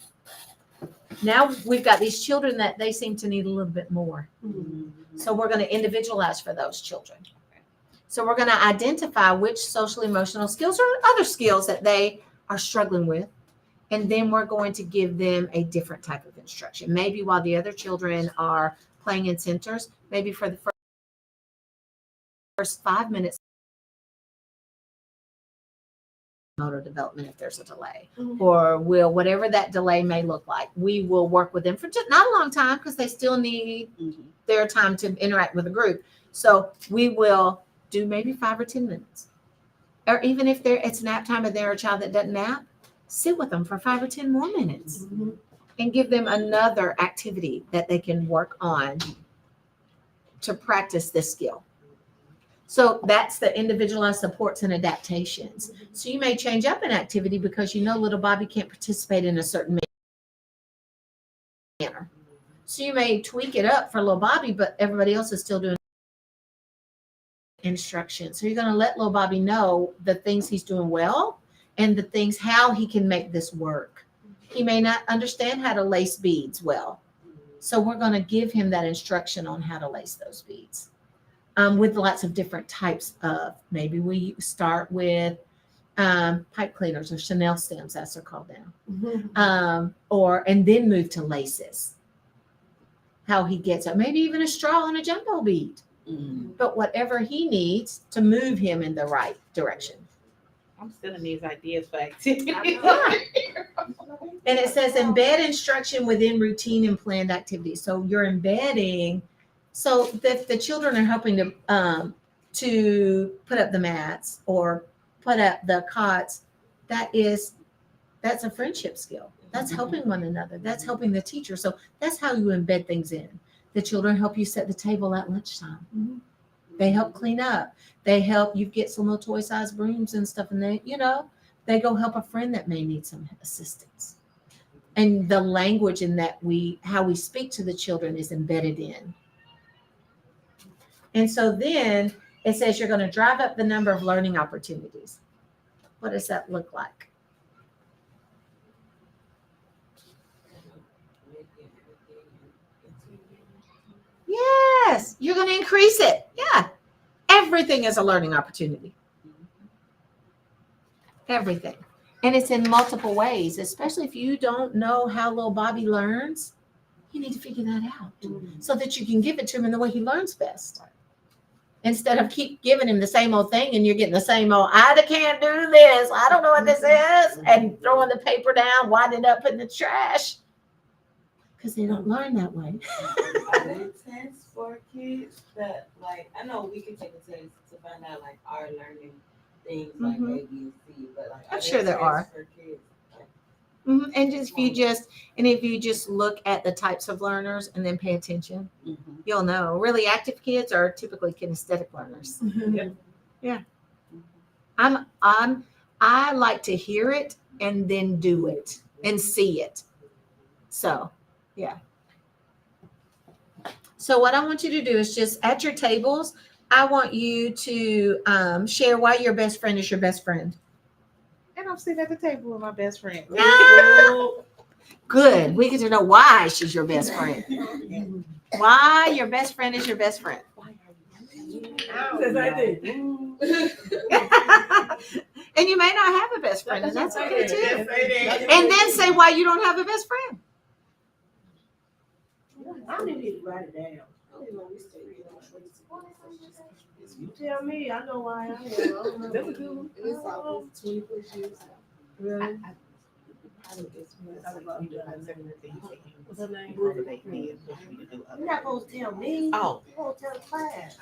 Now we've got these children that they seem to need a little bit more. So we're going to individualize for those children. So we're going to identify which social emotional skills or other skills that they are struggling with. And then we're going to give them a different type of instruction. Maybe while the other children are playing in centers, maybe for the first 5 minutes motor development if there's a delay, Mhm. or will whatever that delay may look like. We will work with them for just not a long time because they still need their time to interact with the group. So we will do maybe 5 or 10 minutes, or even if it's nap time and they're a child that doesn't nap, sit with them for 5 or 10 more minutes Mhm. and give them another activity that they can work on to practice this skill. So that's the individualized supports and adaptations. So you may change up an activity because you know little Bobby can't participate in a certain manner. So you may tweak it up for little Bobby, but everybody else is still doing instruction. So you're going to let little Bobby know the things he's doing well and the things how he can make this work. He may not understand how to lace beads well. So we're going to give him that instruction on how to lace those beads. With lots of different types of, maybe we start with pipe cleaners or Chanel stems, as they're called now. And then move to laces. How he gets it, maybe even a straw and a jumbo bead. But whatever he needs to move him in the right direction. I'm stealing these ideas for activities. And it says embed instruction within routine and planned activities. So you're embedding, so that the children are helping to put up the mats or put up the cots. That's a friendship skill. That's helping one another. That's helping the teacher. So that's how you embed things in. The children help you set the table at lunchtime. Mhm. They help clean up. They help you get some little toy-sized brooms and stuff. And they go help a friend that may need some assistance. And the language in that how we speak to the children is embedded in. And so then it says you're going to drive up the number of learning opportunities. What does that look like? Yes, you're going to increase it. Yeah. Everything is a learning opportunity. Everything. And it's in multiple ways, especially if you don't know how little Bobby learns. You need to figure that out so that you can give it to him in the way he learns best. Instead of keep giving him the same old thing and you're getting the same old, I can't do this. I don't know what this is. And throwing the paper down, winding up in the trash. Because they don't learn that way. Are there tests for kids that, like, I know we can take a test to find out, like, our learning things like A, B, and C, but, like, I'm sure there are. For kids? And if you just look at the types of learners and then pay attention, you'll know. Really active kids are typically kinesthetic learners. Yeah. I like to hear it and then do it and see it. So, yeah. So what I want you to do is just at your tables, I want you to share why your best friend is your best friend. And I'm sitting at the table with my best friend. Good. We get to know why she's your best friend. Why your best friend is your best friend. And you may not have a best friend, and that's okay too. And then say why you don't have a best friend. I need to write it down. You tell me, I know why I am. That's a good one. It's almost 20 plus years. Really? What's her name? You're not supposed to tell me. Oh. You're supposed to tell the class.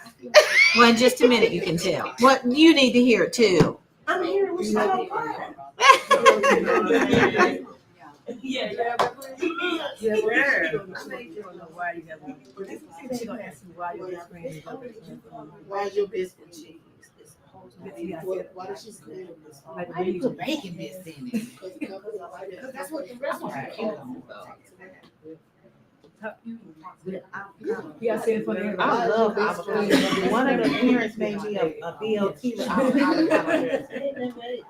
Well, in just a minute you can tell. What you need to hear it too. I'm hearing what you said. Yeah. Yeah, well, I think you don't know why you have one. She's gonna ask you why your best friend is your best friend. Why is your best friend cheese? Why does she say this? Like, Why you put bacon bits in it? Because that's what the rest of Yeah, I said it for everybody. I love avocado. One of the parents made me a BLT with avocado.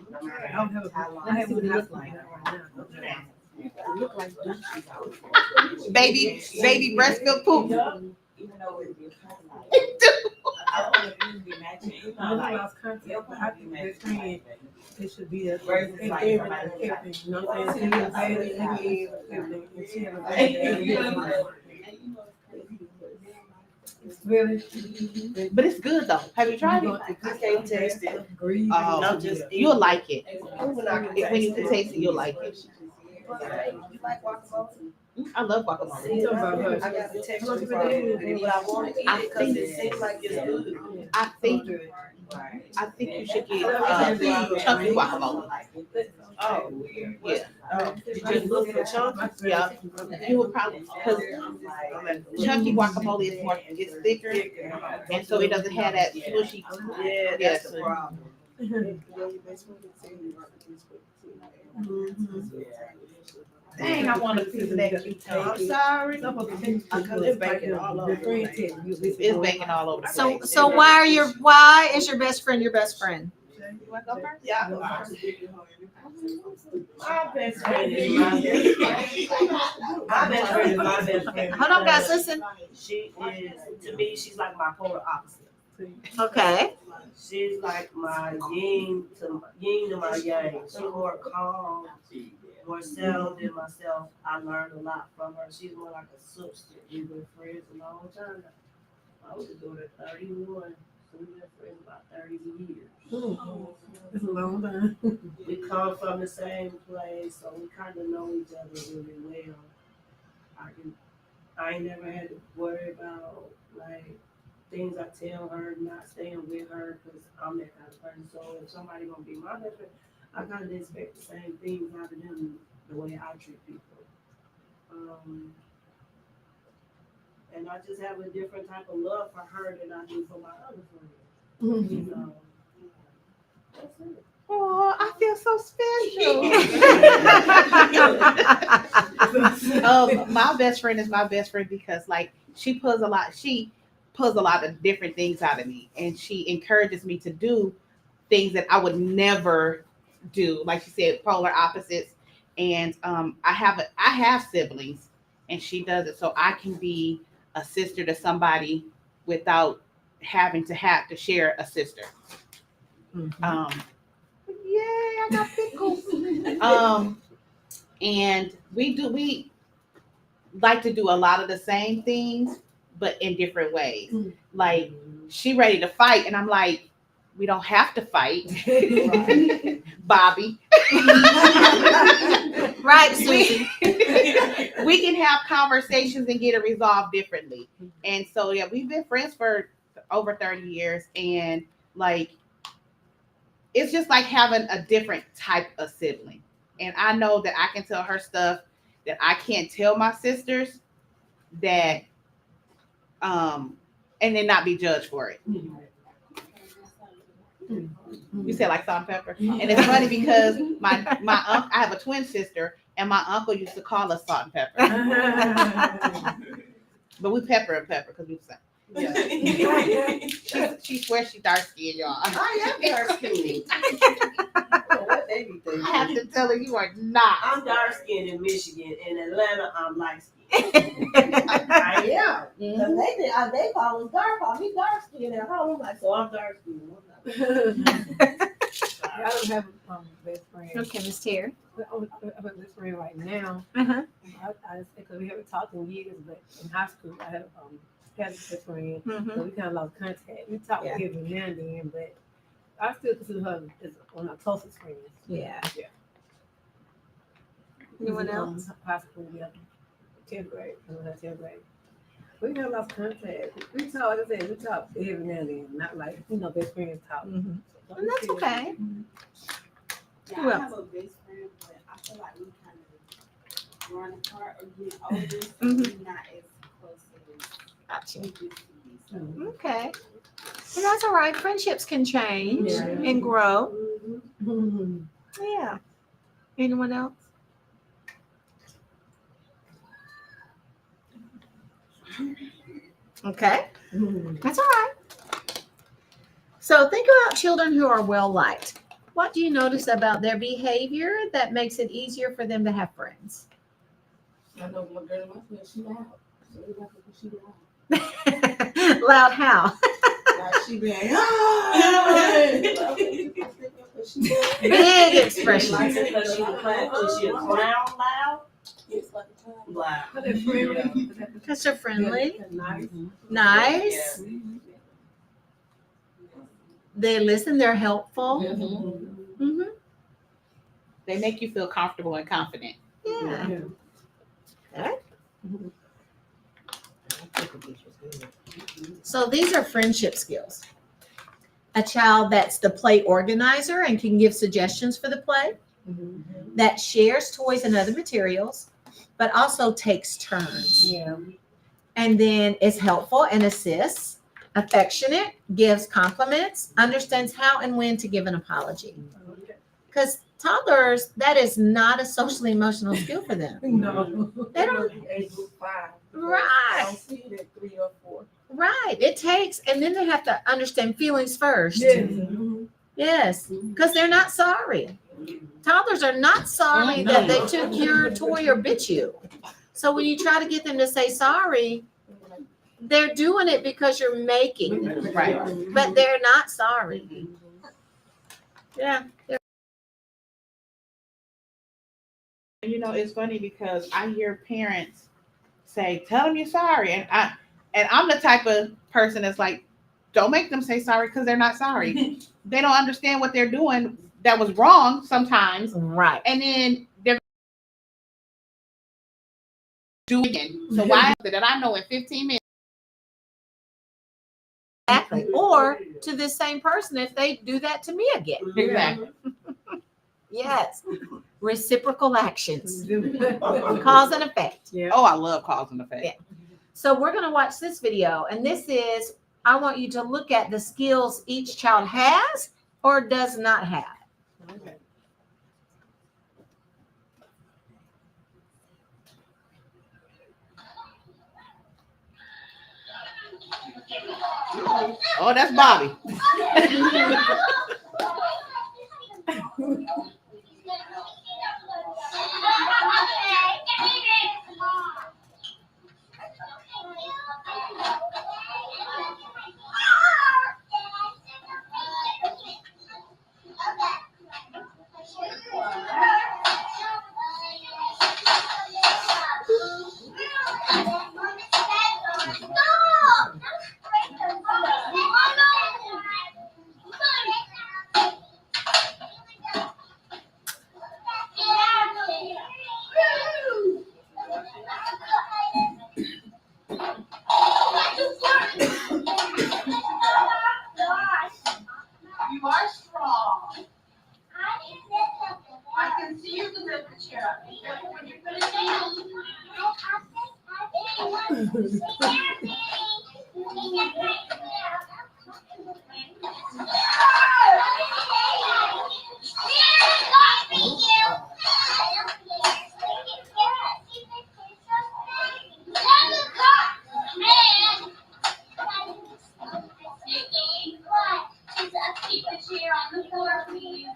I don't have a good house like that right now. Baby breast milk poop. Even though it be I lost contact, but I think best friend, it should be a, in everything, you know what I'm saying? Everything, and she have a bad day. Really? But it's good though. Have you tried it? I can't taste it. Oh, I'm just you'll like it. When I can When you can taste taste it, you'll like it. You like guacamole? I love guacamole. See, I got the texture problem, but I want to eat it because it seems like it's good. I think you should get chunky guacamole. Oh, Yeah. did you look for chunky? Yeah. You would probably because chunky guacamole is more it's thicker, and so it doesn't have that smushy. Yeah, that's the problem. Dang, I want a piece of that cute toe. I'm sorry. It's bacon all over. It's bacon all over. the So place. why is your best friend your best friend? You wanna go first? Yeah, my best friend is my best friend. My best friend is my best friend. Hold on, guys, listen. She is, to me, she's like my polar opposite. Okay. She's like my yin to my yang. She's more calm, more settled than myself. I learned a lot from her. She's more like a sister. We've been friends a long time now. I was doing it 31, so we've been friends about 30 years. It's a long time. We come from the same place, so we kind of know each other really well. I ain't never had to worry about like things I tell her, not staying with her, because I'm that kind of person. So if somebody gonna be my best friend, I kind of expect the same things out of them the way I treat people. And I just have a different type of love for her than I do for my other friends. You know, that's it. Oh, I feel so special. My best friend is my best friend because like she pulls a lot of different things out of me, and she encourages me to do things that I would never do. Like she said, polar opposites. And I have siblings, and she does it so I can be a sister to somebody without having to share a sister. Yay, I got pickles. And we like to do a lot of the same things, but in different ways. Like she ready to fight, and I'm like, we don't have to fight, Bobby. Right, Susie. We can have conversations and get it resolved differently. And so yeah, we've been friends for over 30 years, and like it's just like having a different type of sibling. And I know that I can tell her stuff that I can't tell my sisters, that and then not be judged for it. You said like salt and pepper. And it's funny because my I have a twin sister, and my uncle used to call us salt and pepper. But we pepper because we the same. Yeah. She swears she dark skinned, y'all. I am dark skinned. I have to tell her you are not. I'm dark skinned in Michigan. In Atlanta, I'm light skinned. I am. Mhm. They call us dark. Call me dark skinned at home. I'm like, so I'm dark skinned. I don't have a best friend. Okay, Miss Terry. I have a best friend right now. Uh-huh. I think we haven't talked in years, but in high school I had a best friend. Mhm. So we kind of lost contact. We talk every now and then, but I still consider her as one of our closest friends. Yeah. Yeah. Anyone We was else? in High school together. 10th grade. I was in 10th grade. We kind of lost contact. We talk, like I said, we talk every now and then, not like, best friends talk. Mhm. So And that's okay. Yeah, Well. I have a best friend, but I feel like we kind of run apart or get older, so Mhm. we're not as close as Gotcha. we used to be. So. Okay. And that's all right. Friendships can change Yeah. and grow. Mhm. Yeah. Anyone else? Okay. Mhm. That's all right. So think about children who are well liked. What do you notice about their behavior that makes it easier for them to have friends? I know my girl, my friend, she loud. So we like to she loud. Loud how? Like she be like, Big expression. Like because she a clown loud. It's like a time. Wow. Are they friendly? Because they're friendly, Nice. nice. They listen, they're helpful. Mm-hmm. They make you feel comfortable and confident. Yeah. So these are friendship skills. A child that's the play organizer and can give suggestions for the play, that shares toys and other materials, but also takes turns. Yeah. And then is helpful and assists, affectionate, gives compliments, understands how and when to give an apology. Because toddlers, that is not a socially emotional skill for them. No. They don't. Age group 5. I Right, don't see it at 3 or 4. right. It takes, and then they have to understand feelings first. Yes, because they're not sorry. Toddlers are not sorry that they took your toy or bit you. So when you try to get them to say sorry, they're doing it because you're making them, Right. but they're not sorry. Yeah. You know, it's funny because I hear parents say, "Tell them you're sorry," and I'm the type of person that's like, "Don't make them say sorry because they're not sorry. They don't understand what they're doing that was wrong sometimes, Right. and then they're doing it. So why is it that I know in 15 minutes?" Exactly. Or to this same person if they do that to me again. Exactly. Yes. Reciprocal actions. Cause and effect. Oh, I love cause and effect. Yeah. So we're going to watch this video. And this is, I want you to look at the skills each child has or does not have. Okay. Oh, that's Bobby. You are strong. I can see you can lift the chair up. When you're gonna stand. Keep the chair on the floor, please.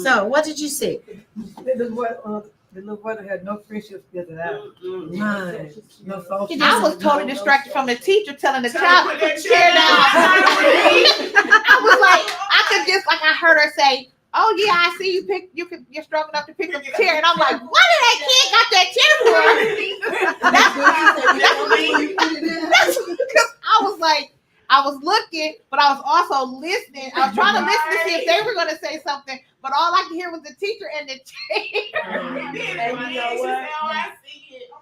So what did you see? The little brother had no friendship skills at all. None. No social. I was totally distracted from the teacher telling the child to put the chair down. I was like, I could just like I heard her say, "Oh yeah, I see you you're strong enough to pick up the chair," and I'm like, "What did that kid got that chair for?" That's because I was looking, but I was also listening. I was trying to listen to see if they were going to say something, but all I could hear was the teacher and the chair. And you know what?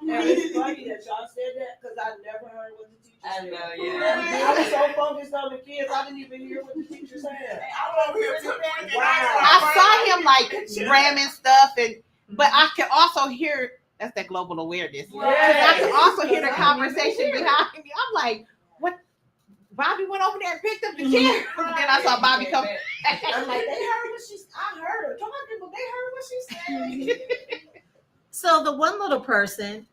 And it's funny that y'all said that because I never heard what the teacher said. I know, yeah. I was so focused on the kids, I didn't even hear what the teacher said. I saw him like ramming stuff, but I could also hear that's that global awareness. I could also hear the conversation behind me. I'm like, what? Bobby went over there and picked up the chair. Then I saw Bobby come. I'm like, they heard what I heard her talking, but they heard what she said. So the one little person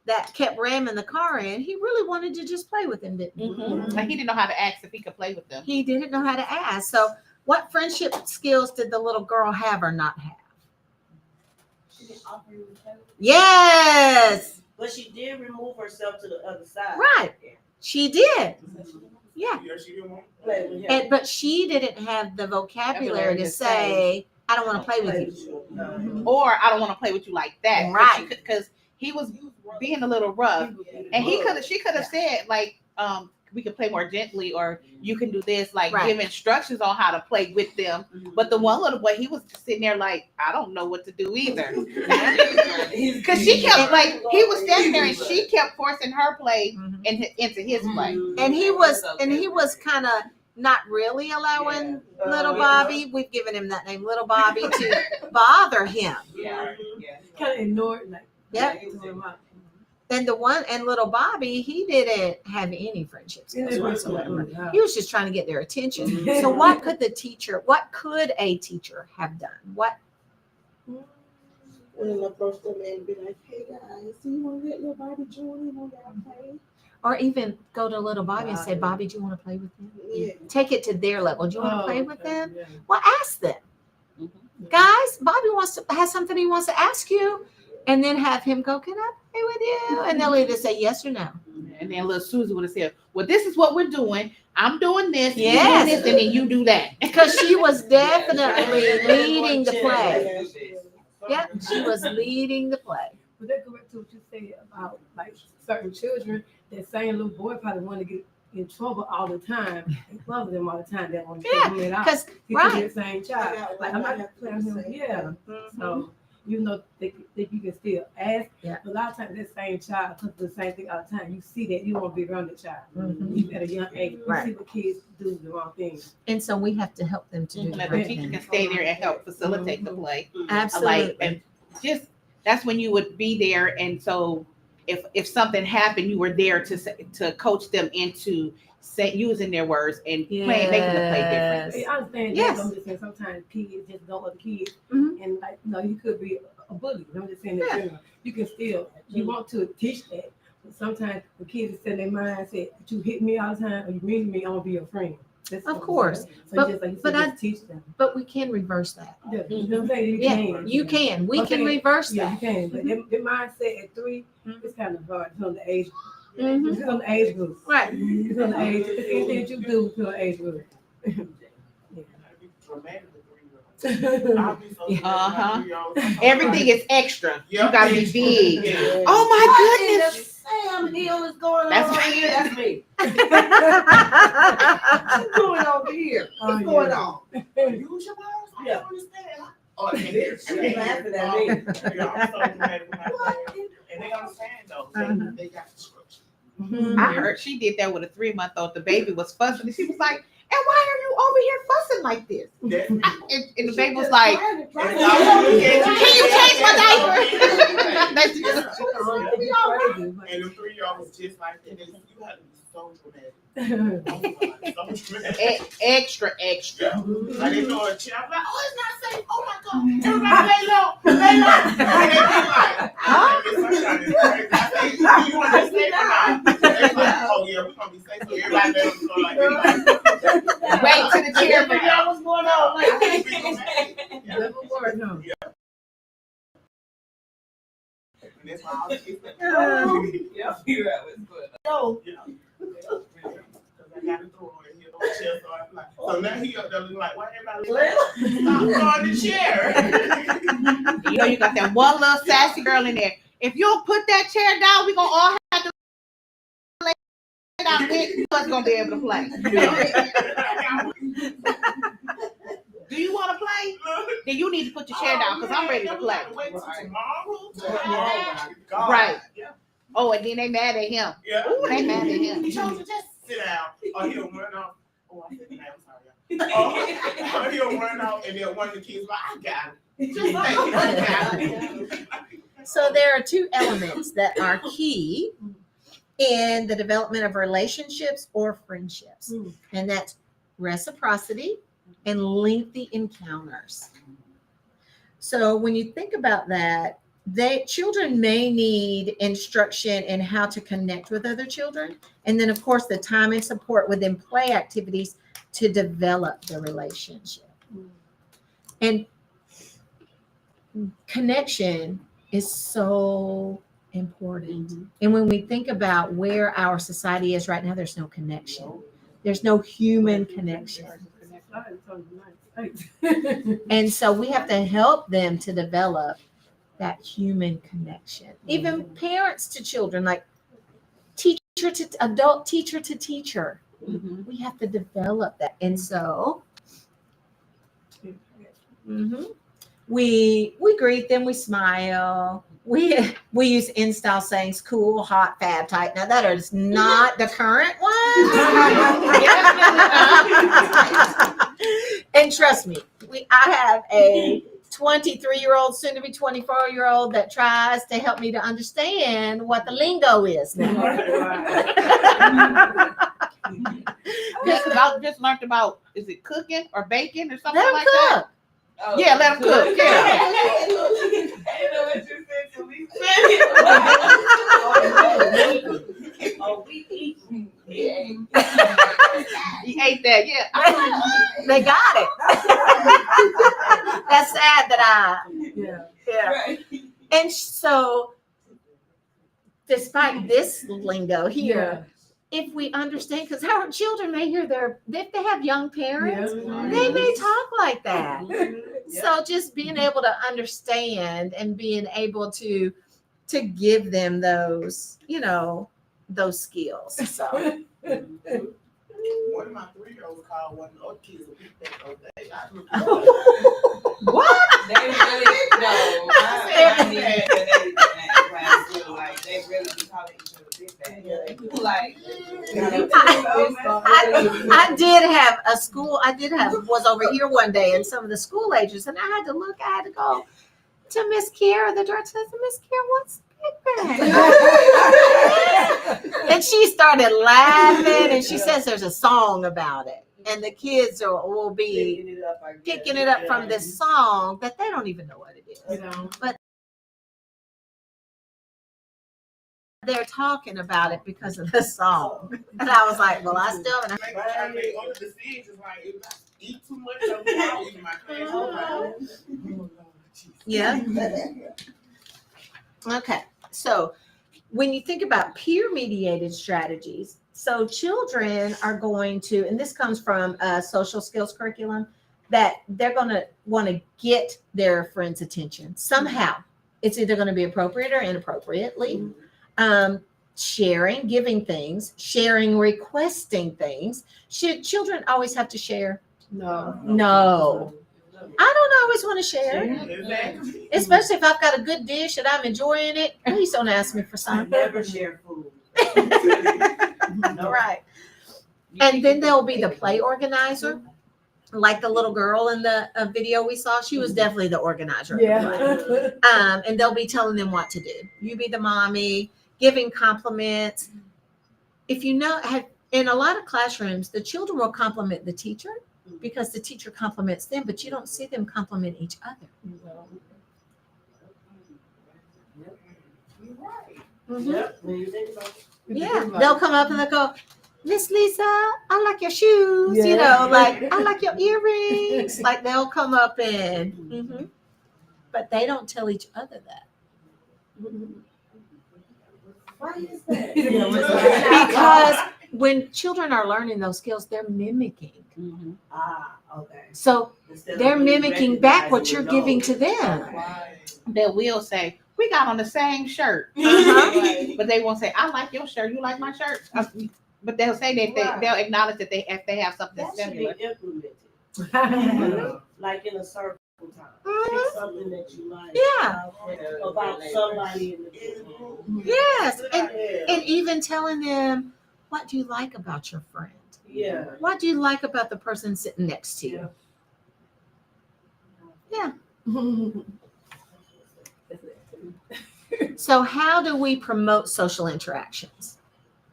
that kept ramming the car in, he really wanted to just play with him, didn't he? Like he didn't know how to ask if he could play with them. He didn't know how to ask. So what friendship skills did the little girl have or not have? She can offer you the play. Yes, But she did remove herself to the other side. right. She did. Yeah. Yeah, she didn't want Play with him. But she didn't have the vocabulary to say, I don't want to play with you. Or I don't want to play with you like that. Right. Because he was being a little rough. And she could have said, like, we can play more gently, or you can do this, like Right. give instructions on how to play with them. But the one little boy, he was sitting there like, I don't know what to do either. Because she kept like, he was standing there and she kept forcing her play into his play. And he was kind of not really allowing little Bobby, we've given him that name, little Bobby, to bother him. Yeah. Kind of ignored, like. Yep. And little Bobby, he didn't have any friendships whatsoever. He was just trying to get their attention. So what could a teacher have done? What? When I approached them and be like, hey guys, do you want to let little Bobby join in on that play? Or even go to little Bobby and say, Bobby, do you want to play with them? Yeah. Take it to their level. Do you want to play with them? Yeah. Well, ask them. Guys, Bobby has something he wants to ask you. And then have him go, can I play with you? And they'll either say yes or no. And then little Susie would have said, well, this is what we're doing. I'm doing this, Yes. you're doing this, and then you do that. Because she was definitely leading the play. Yep, she was leading the play. But that go back to what you said about like certain children, that same little boy probably want to get in trouble all the time and bother them all the time. They want to take him out. Because, He could be the same child. Like I'm not playing him. Yeah. So you know that you can still ask. Yeah. But a lot of times that same child comes to the same thing all the time. You see that you won't be around the child. Mhm. You at a young age. You Right. see what kids do the wrong things. And so we have to help them to do And the the right teacher thing. can stay there and help facilitate the play. Absolutely. Like, and just that's when you would be there. And so if something happened, you were there to coach them into using their words and making the play different. Hey, I understand Yes. that. I'm just saying sometimes kids just don't other kids. Mhm. And like, you could be a bully. I'm just saying that Yeah. general. You can still, you want to teach that. But sometimes the kids set in their mind, say, if you hit me all the time or you mean to me, I'm going to be your friend. That's Of what I'm course. saying. So But- just like you but said, just teach them. But we can reverse that. Yeah, you know what I'm saying? You Yeah, can. you can. We can Okay. reverse Yeah, you that. can. But the mindset at 3, it's kind of hard. It's on the age. Mhm. It's on the age group. Right. It's on the age. It's anything that you do to an age group. Uh-huh. Everything is extra. You gotta be big. Yeah. Oh my goodness. Sam Hill is going on That's over right. here. That's me. What's going on over here? What's going on? Use your words. I Yeah. don't understand. Oh, I can't hear. She's laughing at me. Yeah, I'm so mad with my friends. And they understand though. They got the structure. I heard she did that with a 3-month-old. The baby was fussing, and she was like, "And why are you over here fussing like this?" And the baby was like, "Can you change my diaper?" That's just- And the 3-year-old was just like that. You have to be so dramatic. So dramatic. Extra. Yeah. Like they throw a chair. I'm like, oh, it's not safe. Oh my God. Everybody lay low. Lay low. And they be like, it's sunshine. It's crazy. I say, you want to stay tonight? They're like, oh yeah, we're going to be safe. So everybody let them go like this. Wait to the chair. Figure out what's going on. I can't be dramatic. Yeah. Never word, no. And that's why I was kids like, Yeah, figure out what's going on. No. yeah. Because I got to throw it here on the chair. So I'm like, so now he up there looking like, why everybody stop throwing the chair? You know, you got that one little sassy girl in there. If you don't put that chair down, we're gonna all have to lay down. Who's gonna be able to play? Do you want to play? Then you need to put your chair down because I'm ready to play. Wait till tomorrow. Yeah. God. Right. Yeah. Oh, and then they mad at him. Yeah. Ooh, they mad at him. He chose to just sit down. Oh, he'll run off. Oh, I said, I'm sorry. Oh, he'll run off, and then one of the kids like, I got it. Just like, I got it. So there are 2 elements that are key in the development of relationships or friendships. And that's reciprocity and lengthy encounters. So when you think about that, children may need instruction in how to connect with other children. And then of course the time and support within play activities to develop the relationship. And connection is so important. And when we think about where our society is right now, there's no connection. There's no human connection. And so we have to help them to develop that human connection. Even parents to children, like teacher to adult, teacher to teacher. We have to develop that. And so we greet them, we smile. We use in-style sayings, cool, hot, fab, tight. Now that is not the current one. And trust me, I have a 23-year-old, soon to be 24-year-old that tries to help me to understand what the lingo is now. Because I just learned about, is it cooking or baking or something Let 'em like cook. that? Yeah, let them cook. Yeah. We eat. He ate that, yeah. They got it. That's sad that yeah. And so, despite this lingo here, if we understand, because our children may hear if they have young parents, they may talk like that. So just being able to understand and being able to give them those, those skills. So One of my 3-year-olds called one of the other kids a big thing. what? They really no. They really be calling each other big bag. Like I was over here one day and some of the school agers, and I had to go to Miss Kiera, the director. I said, Miss Kiera, what's big bag? And she started laughing, and she says there's a song about it. And the kids will be picking it up from this song that they don't even know what it is. But they're talking about it because of the song. And I was like, well, I still haven't. One of the things is like, if I eat too much, I'll eat my class. Yeah. Okay. So when you think about peer mediated strategies, so children are going to, and this comes from a social skills curriculum, that they're going to want to get their friends' attention somehow. It's either going to be appropriate or inappropriately. Sharing, giving things, sharing, requesting things. Should children always have to share? No. I don't always want to share, especially if I've got a good dish and I'm enjoying it. Please don't ask me for something. Never share food. Right. And then there'll be the play organizer, like the little girl in the video we saw. She was definitely the organizer. And they'll be telling them what to do. You be the mommy, giving compliments. If you know, in a lot of classrooms, the children will compliment the teacher because the teacher compliments them, but you don't see them compliment each other. Yeah, they'll come up and they'll go, Ms. Lisa, I like your shoes, like I like your earrings. Like they'll come up and, but they don't tell each other that. Why is that? Because when children are learning those skills, they're mimicking. Okay. So Instead of they're really mimicking back what you're recognizing giving to them. They will say, we got on the same shirt. But they won't say, I like your shirt. You like my shirt? But they'll say that they'll acknowledge that if they have something That should similar. be implemented. Like in a circle time. Pick something that you like. Yeah. About somebody in the group. Yes. And even telling them, what do you like about your friend? Yeah. What do you like about the person sitting next to you? Yeah. So how do we promote social interactions?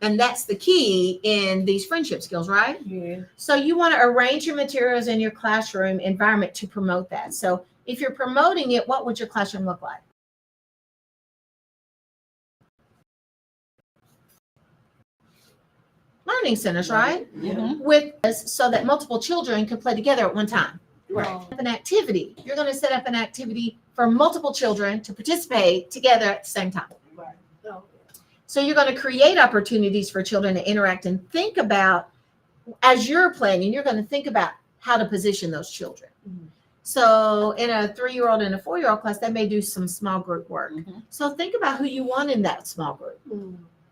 And that's the key in these friendship skills, right? Yeah. So you want to arrange your materials in your classroom environment to promote that. So if you're promoting it, what would your classroom look like? Learning centers, right? With so that multiple children can play together at one time. Right. An activity. You're going to set up an activity for multiple children to participate together at the same time. So you're going to create opportunities for children to interact and think about, as you're planning, you're going to think about how to position those children. So in a 3-year-old and a 4-year-old class, they may do some small group work. So think about who you want in that small group.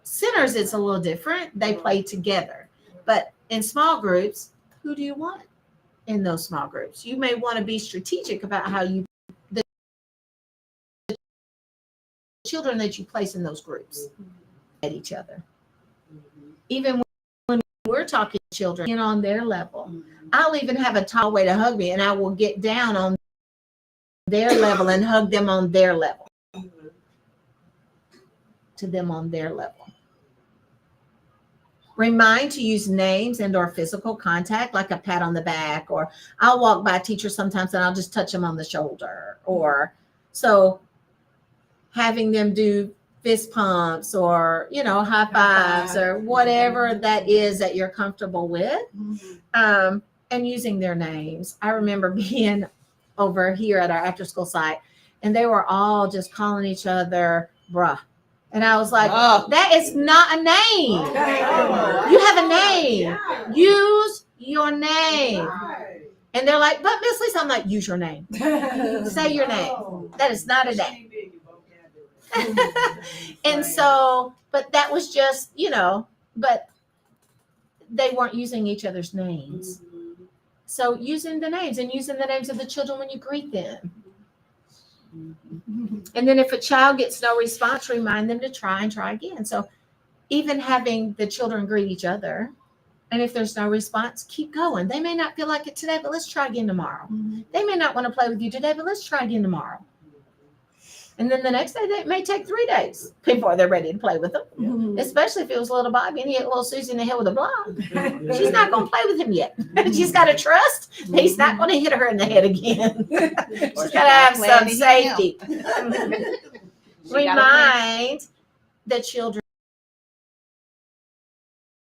Centers, it's a little different. They play together. But in small groups, who do you want in those small groups? You may want to be strategic about how the children that you place in those groups at each other. Even when we're talking to children on their level, I'll even have a tall way to hug me, and I will get down on their level and hug them on their level. To them on their level. Remind to use names and or physical contact, like a pat on the back, or I'll walk by teachers sometimes and I'll just touch them on the shoulder. Or so having them do fist pumps or, high fives or whatever that is that you're comfortable with, and using their names. I remember being over here at our after school site and they were all just calling each other bruh. And I was like, that is not a name. You have a name. Use your name. And they're like, but Ms. Lisa, I'm like, use your name. Say your name. That is not a name. And so, but that was just, but they weren't using each other's names. So using the names and using the names of the children when you greet them. And then if a child gets no response, remind them to try and try again. So even having the children greet each other, and if there's no response, keep going. They may not feel like it today, but let's try again tomorrow. They may not want to play with you today, but let's try again tomorrow. And then the next day, it may take 3 days before they're ready to play with them, especially if it was little Bobby and he hit little Susie in the head with a block. She's not going to play with him yet. She's got to trust he's not going to hit her in the head again. She's got to have some safety. Remind the children,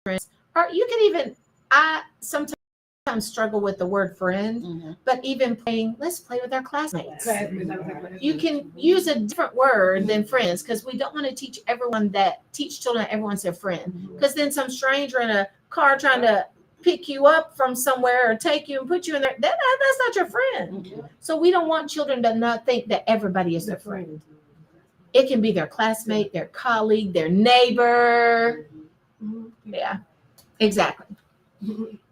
or you can even, I sometimes struggle with the word friend, but even let's play with our classmates. You can use a different word than friends, because we don't want to teach children everyone's their friend, because then some stranger in a car trying to pick you up from somewhere or take you and put you in there, that's not your friend. So we don't want children to not think that everybody is their friend. It can be their classmate, their colleague, their neighbor. Yeah, exactly.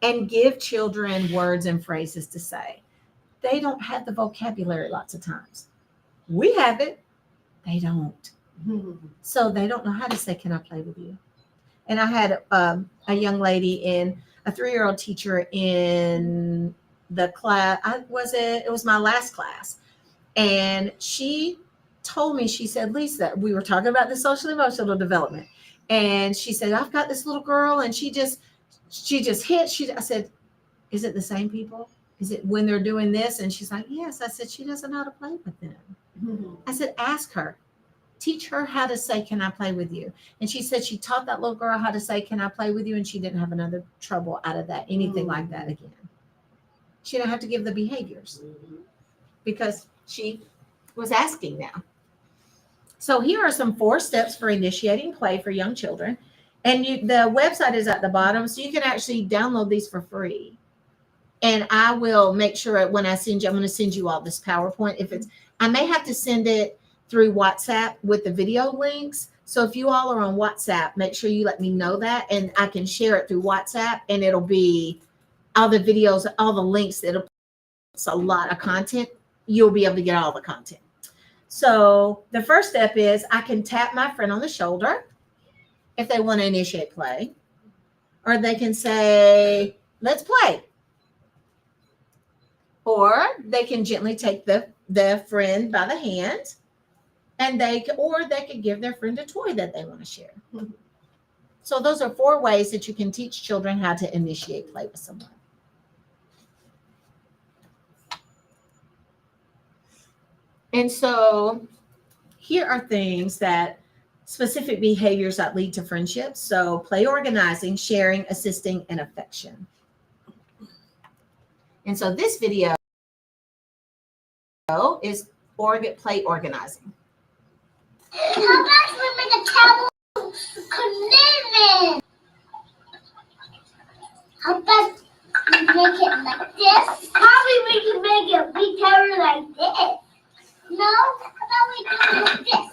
And give children words and phrases to say. They don't have the vocabulary lots of times. We have it. They don't. So they don't know how to say, can I play with you? And I had a young lady a 3-year-old teacher in the class. It was my last class. And she told me, she said, Lisa, we were talking about the social emotional development. And she said, I've got this little girl and she just hit. I said, is it the same people? Is it when they're doing this? And she's like, yes. I said, she doesn't know how to play with them. I said, ask her. Teach her how to say, can I play with you? And she said she taught that little girl how to say, can I play with you? And she didn't have another trouble out of that, anything like that again. She didn't have to give the behaviors because she was asking now. So here are some 4 steps for initiating play for young children. And the website is at the bottom, so you can actually download these for free. And I will make sure when I send you, I'm going to send you all this PowerPoint. I may have to send it through WhatsApp with the video links. So if you all are on WhatsApp, make sure you let me know that, and I can share it through WhatsApp, and it'll be all the videos, all the links. It's a lot of content. You'll be able to get all the content. So the first step is I can tap my friend on the shoulder if they want to initiate play, or they can say, let's play. Or they can gently take the friend by the hand, and they could give their friend a toy that they want to share. So those are 4 ways that you can teach children how to initiate play with someone. And so here are things specific behaviors that lead to friendships. So play organizing, sharing, assisting, and affection. And so this video is play organizing? How about we make a table commitment? How about we make it like this? How we can make it be covered like this? No, how about we do it like this?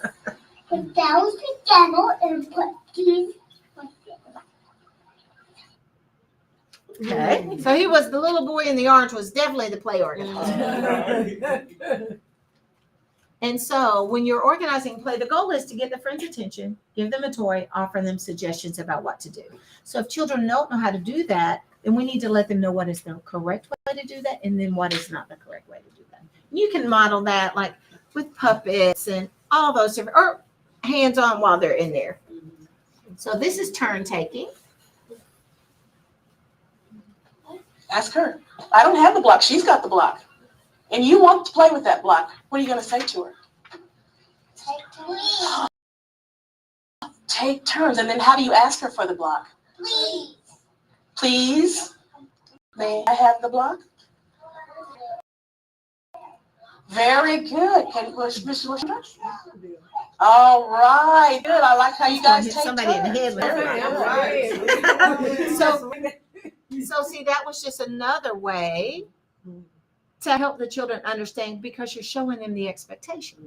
Put those together and put these like this. Okay. So he was the little boy in the orange was definitely the play organizer. And so when you're organizing play, the goal is to get the friend's attention, give them a toy, offer them suggestions about what to do. So if children don't know how to do that, then we need to let them know what is the correct way to do that and then what is not the correct way to do that. You can model that like with puppets and all those different, or hands-on while they're in there. So this is turn taking. Ask her. I don't have the block. She's got the block. And you want to play with that block. What are you going to say to her? Take turns. And then how do you ask her for the block? Please. Please? May I have the block? Very good. Can Miss Lisa? All right. Good. I like how you guys Hit take somebody in the turns. head with that. So see, that was just another way to help the children understand because you're showing them the expectation.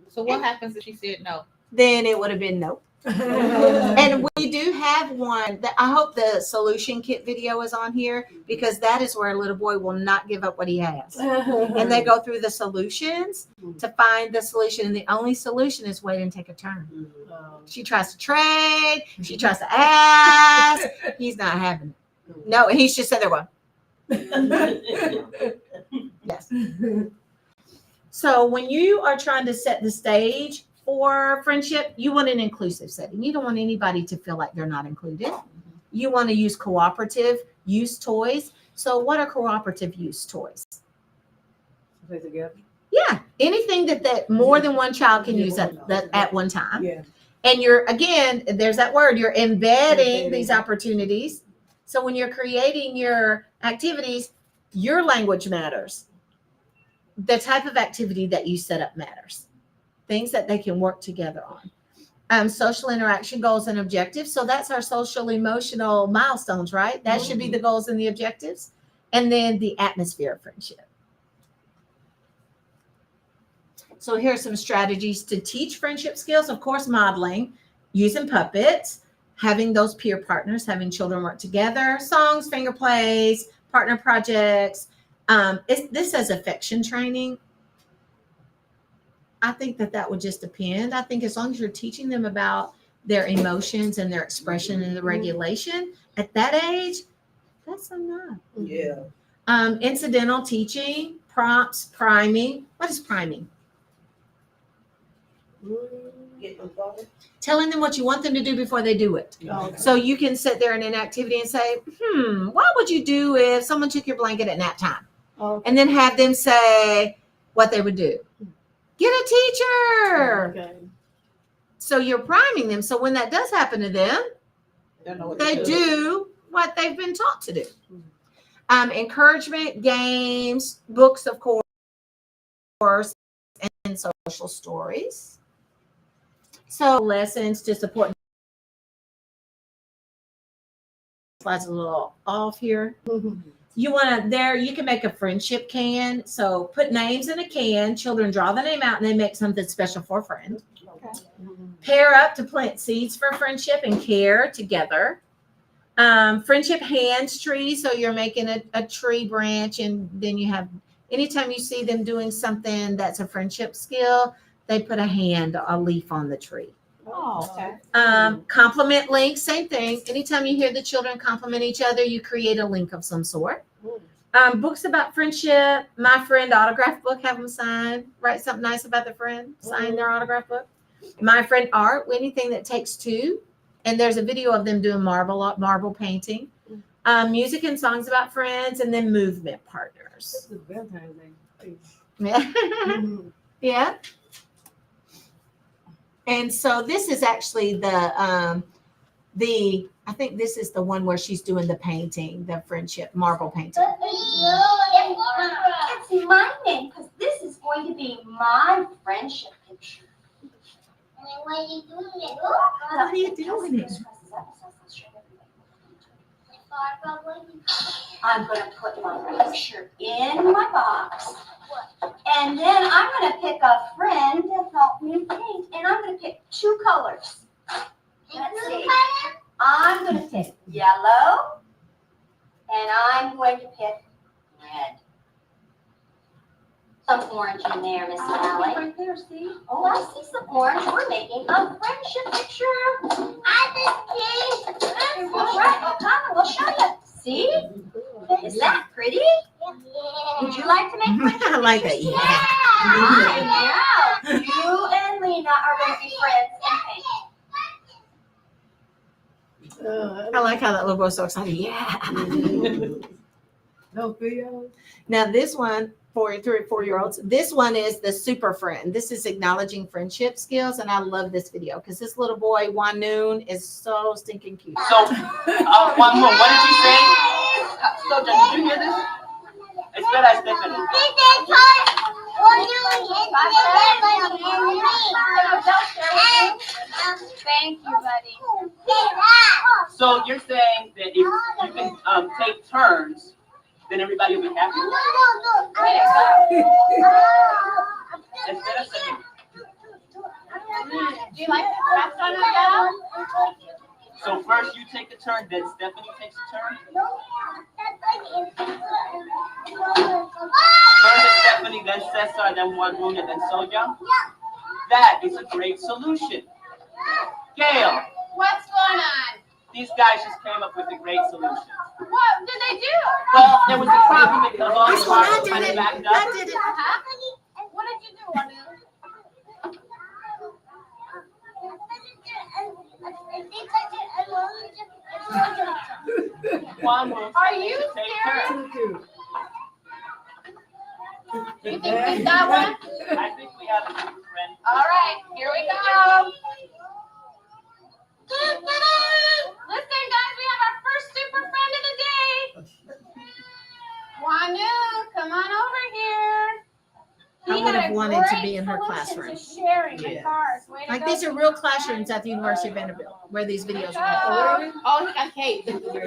So what happens if she said no? Then it would have been no. And we do have one that I hope the solution kit video is on here because that is where a little boy will not give up what he has. And they go through the solutions to find the solution. And the only solution is wait and take a turn. She tries to trade. She tries to ask. He's not having it. No, he's just sitting there going. Yes. So when you are trying to set the stage for friendship, you want an inclusive setting. You don't want anybody to feel like they're not included. You want to use cooperative use toys. So what are cooperative use toys? Play together. Yeah, anything that more than one child can use at one time. Yeah. And you're, again, there's that word, you're embedding these opportunities. So when you're creating your activities, your language matters. The type of activity that you set up matters. Things that they can work together on. Social interaction goals and objectives. So that's our social emotional milestones, right? That should be the goals and the objectives. And then the atmosphere of friendship. So here are some strategies to teach friendship skills. Of course, modeling, using puppets, having those peer partners, having children work together, songs, finger plays, partner projects. This says affection training. I think that would just depend. I think as long as you're teaching them about their emotions and their expression and the regulation at that age, that's enough. Yeah. Incidental teaching, prompts, priming. What is priming? Get them going. Telling them what you want them to do before they do it. Okay. So you can sit there in an activity and say, what would you do if someone took your blanket at nap time? Okay. And then have them say what they would do. Get a teacher. Okay. So you're priming them. So when that does happen to them, Don't know what they to do what they've been taught to do. Encouragement, games, books, of course, and social stories. So lessons to support. Slides a little off here. You want to you can make a friendship can. So put names in a can. Children draw the name out and they make something special for a friend. Pair up to plant seeds for friendship and care together. Friendship hands tree. So you're making a tree branch and then you have, anytime you see them doing something that's a friendship skill, they put a leaf on the tree. Oh, okay. Compliment links, same thing. Anytime you hear the children compliment each other, you create a link of some sort. Books about friendship, my friend autograph book, have them sign, write something nice about their friend, sign their autograph book. My friend art, anything that takes two. And there's a video of them doing marble painting. Music and songs about friends, and then movement partners. This is Valentine's Day. Yeah. Yeah. And so this is actually I think this is the one where she's doing the painting, the friendship marble painting. It's my name because this is going to be my friendship picture. And why are you doing it? Why are you doing it? I'm going to put my picture in my box. And then I'm going to pick a friend to help me paint. And I'm going to pick 2 colors. Let's see. I'm going to pick yellow. And I'm going to pick red. Some orange in there, Miss Sally. Right there, see? Oh, I see some orange. We're making a friendship picture. I think that's right. Oh, Connor, we'll show you. See? Is that pretty? Would you like to make friendship I like pictures that. today? Yeah. You and Lena are going to be friends and paint. I like how that little boy's so excited. Yeah. No video. Now this one for 3 or 4-year-olds, this one is the super friend. This is acknowledging friendship skills, and I love this video because this little boy Wanoon is so stinking cute. So, one more. What did you say? So, did you hear this? Espera, Stephanie. Thank you, buddy. So you're saying that if you can take turns, then everybody will be happy? Espera, Stephanie. Do you like the craft on that? So first you take a turn, then Stephanie takes a turn? First is Stephanie, then Cesar, then Juan, and then Sonia? That is a great solution. Gail, What's going on? these guys just came up with a great solution. What did they do? Well, there was a problem because all This the one, I cars did were it. backed I up. did it. What did you do, Anu? Juan will Are you take serious? turns. You think we got one? I think we have a good friend. All right, here we go. Listen, guys, we have our first super friend of the day. Wanu, come on over here. I He would had have a wanted to great be in her solution classroom. to sharing the Yeah. cards. Way to Like go. these are real classrooms at the University of Vanderbilt where these videos are made. Go. Oh, he got cake. Okay, so Juan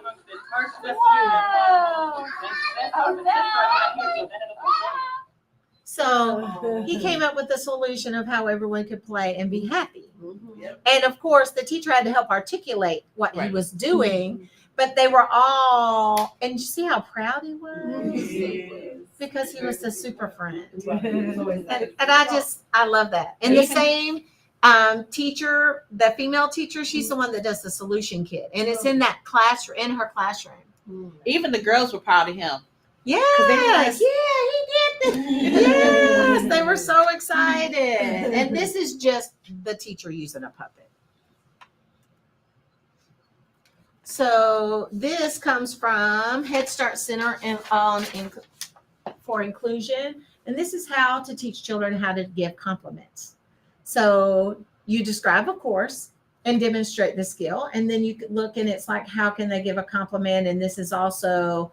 goes to first Stephanie, Whoa. then Cesar, but Cesar right here, so then it'll be So he came up with the solution of how everyone could play and be happy. Yep. And of course, the teacher had to help articulate what he Right. was doing, but they were all, and you see how proud he was? Because he was the super friend. And I love that. And the same teacher, the female teacher, she's the one that does the solution kit. And it's in that classroom, in her classroom. Even the girls were proud of him. Yes, yeah, he did that. Yes, they were so excited. And this is just the teacher using a puppet. So this comes from Head Start Center for Inclusion. And this is how to teach children how to give compliments. So you describe a course and demonstrate the skill. And then you could look and it's like, how can they give a compliment? And this is also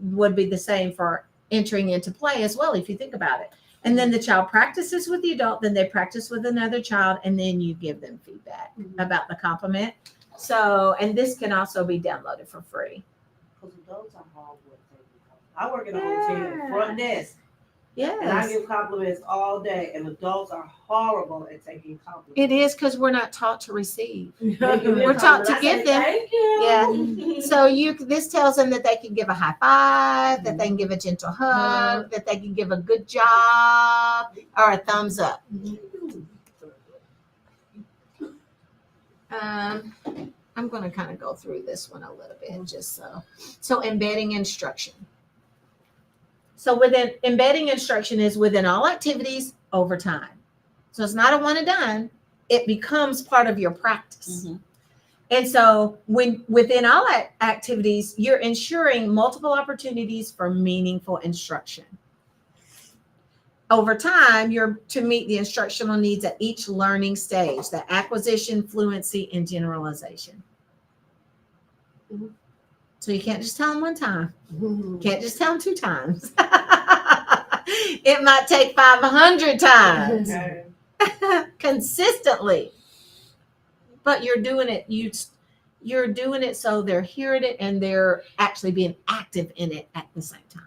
would be the same for entering into play as well, if you think about it. And then the child practices with the adult, then they practice with another child, and then you give them feedback about the compliment. So, and this can also be downloaded for free. Because adults are horrible at taking compliments. I work in a hotel, front desk, and I Yes, give compliments all day, and adults are horrible at taking compliments. it is because we're not taught to receive. They give me a We're taught to compliment. I give say, them. Thank you. Yeah. So this tells them that they can give a high five, that they can give a gentle hug, that they can give a good job or a thumbs up. I'm going to kind of go through this one a little bit just so embedding instruction. So within embedding instruction is within all activities over time. So it's not a one and done. It becomes part of your practice. Mm-hmm. And so within all activities, you're ensuring multiple opportunities for meaningful instruction. Over time, you're to meet the instructional needs at each learning stage, the acquisition, fluency, and generalization. So you can't just tell them one time. Can't just tell them 2 times. It might take 500 times consistently, but you're doing it. You're doing it so they're hearing it and they're actually being active in it at the same time.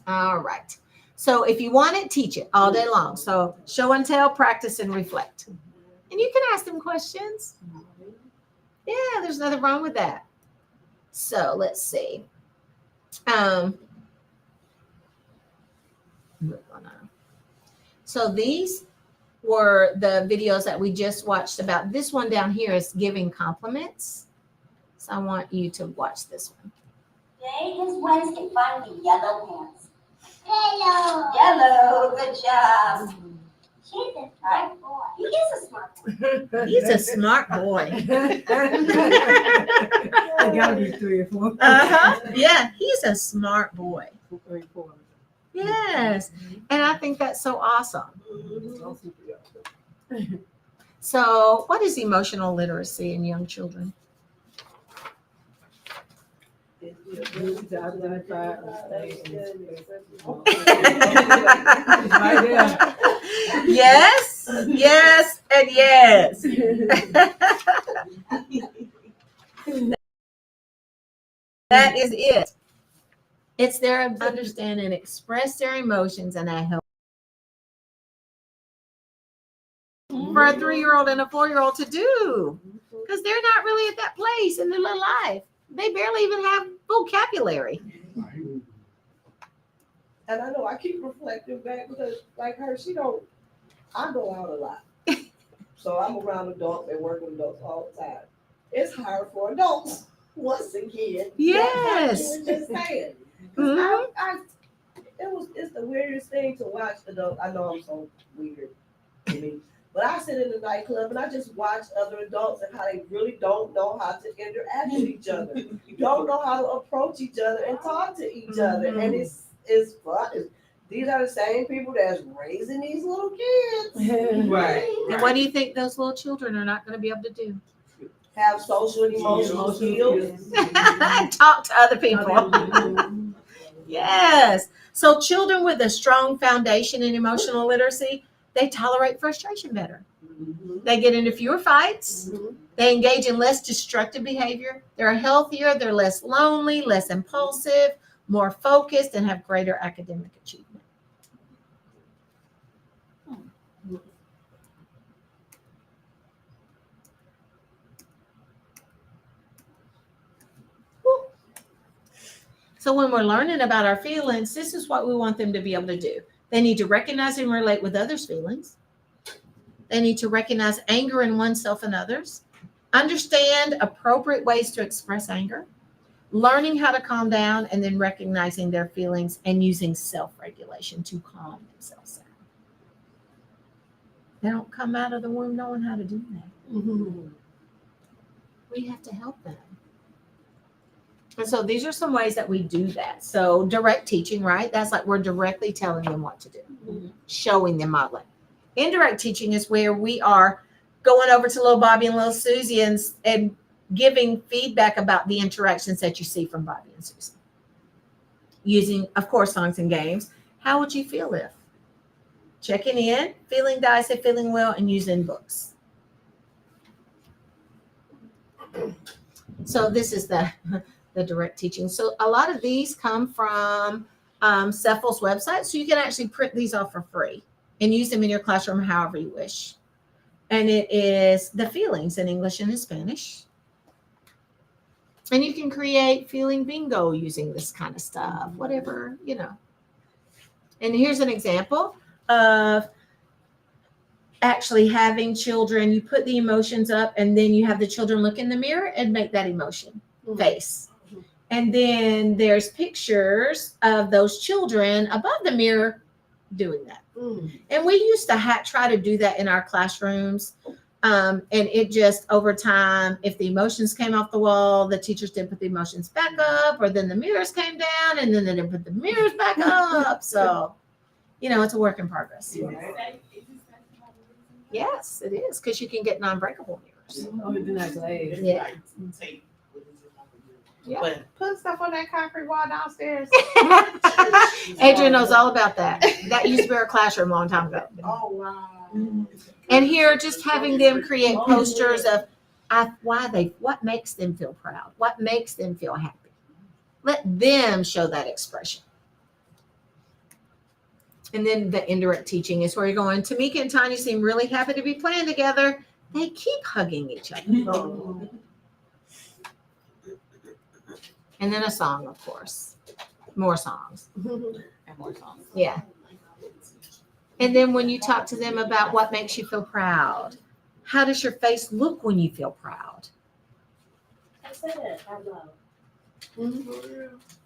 All right. So if you want it, teach it all day long. So show and tell, practice, and reflect. And you can ask them questions. Yeah, there's nothing wrong with that. So let's see. So these were the videos that we just watched about. This one down here is giving compliments. So I want you to watch this one. Today is Wednesday. Find the yellow pants. Yellow. Yellow. Good job. He's a smart boy. He is a smart boy. He's a smart boy. It gotta be 3 or 4. Yeah, he's a smart boy. 3 or 4. Yes. And I think that's so awesome. So what is emotional literacy in young children? Yes, yes, and yes. That is it. It's their understand and express their emotions, and I help for a 3-year-old and a 4-year-old to do, because they're not really at that place in their little life. They barely even have vocabulary. And I know I keep reflecting back because, like her, I go out a lot. So I'm around adults and work with adults all the time. It's hard for adults, once again. Yes. You were just saying. 'Cause it's the weirdest thing to watch adults. I know I'm so weird to me. But I sit in the nightclub and I just watch other adults and how they really don't know how to interact with each other. You don't know how to approach each other and talk to each other. And it's fun. These are the same people that's raising these little kids. Right. And what do you think those little children are not going to be able to do? Have social and emotional skills. Talk to other people. Yes. So children with a strong foundation in emotional literacy, they tolerate frustration better. They get into fewer fights. They engage in less destructive behavior. They're healthier. They're less lonely, less impulsive, more focused, and have greater academic achievement. So when we're learning about our feelings, this is what we want them to be able to do. They need to recognize and relate with others' feelings. They need to recognize anger in oneself and others, understand appropriate ways to express anger, learning how to calm down, and then recognizing their feelings and using self-regulation to calm themselves down. They don't come out of the womb knowing how to do that. We have to help them. And so these are some ways that we do that. So direct teaching, right? That's like we're directly telling them what to do, showing them modeling. Indirect teaching is where we are going over to little Bobby and little Susie and giving feedback about the interactions that you see from Bobby and Susie. Using, of course, songs and games. How would you feel if? Checking in, feeling nice, feeling well, and using books. So this is the direct teaching. So a lot of these come from Cephal's website. So you can actually print these off for free and use them in your classroom however you wish. And it is the feelings in English and in Spanish. And you can create feeling bingo using this kind of stuff, whatever, you know. And here's an example of actually having children. You put the emotions up and then you have the children look in the mirror and make that emotion face. And then there's pictures of those children above the mirror doing that. And we used to try to do that in our classrooms. And it just over time, if the emotions came off the wall, the teachers didn't put the emotions back up, or then the mirrors came down and then they didn't put the mirrors back up. So, you know, it's a work in progress. Yes, it is, because you can get non-breakable mirrors. Oh, it'd be nice. Yeah. But put stuff on that concrete wall downstairs. Adrian knows all about that. That used to be our classroom a long time ago. Oh, wow. And here, just having them create posters of what makes them feel proud, what makes them feel happy. Let them show that expression. And then the indirect teaching is where you're going. Tamika and Tanya seem really happy to be playing together. They keep hugging each other. And then a song, of course. More songs. And more songs. Yeah. And then when you talk to them about what makes you feel proud, how does your face look when you feel proud? I said that out loud.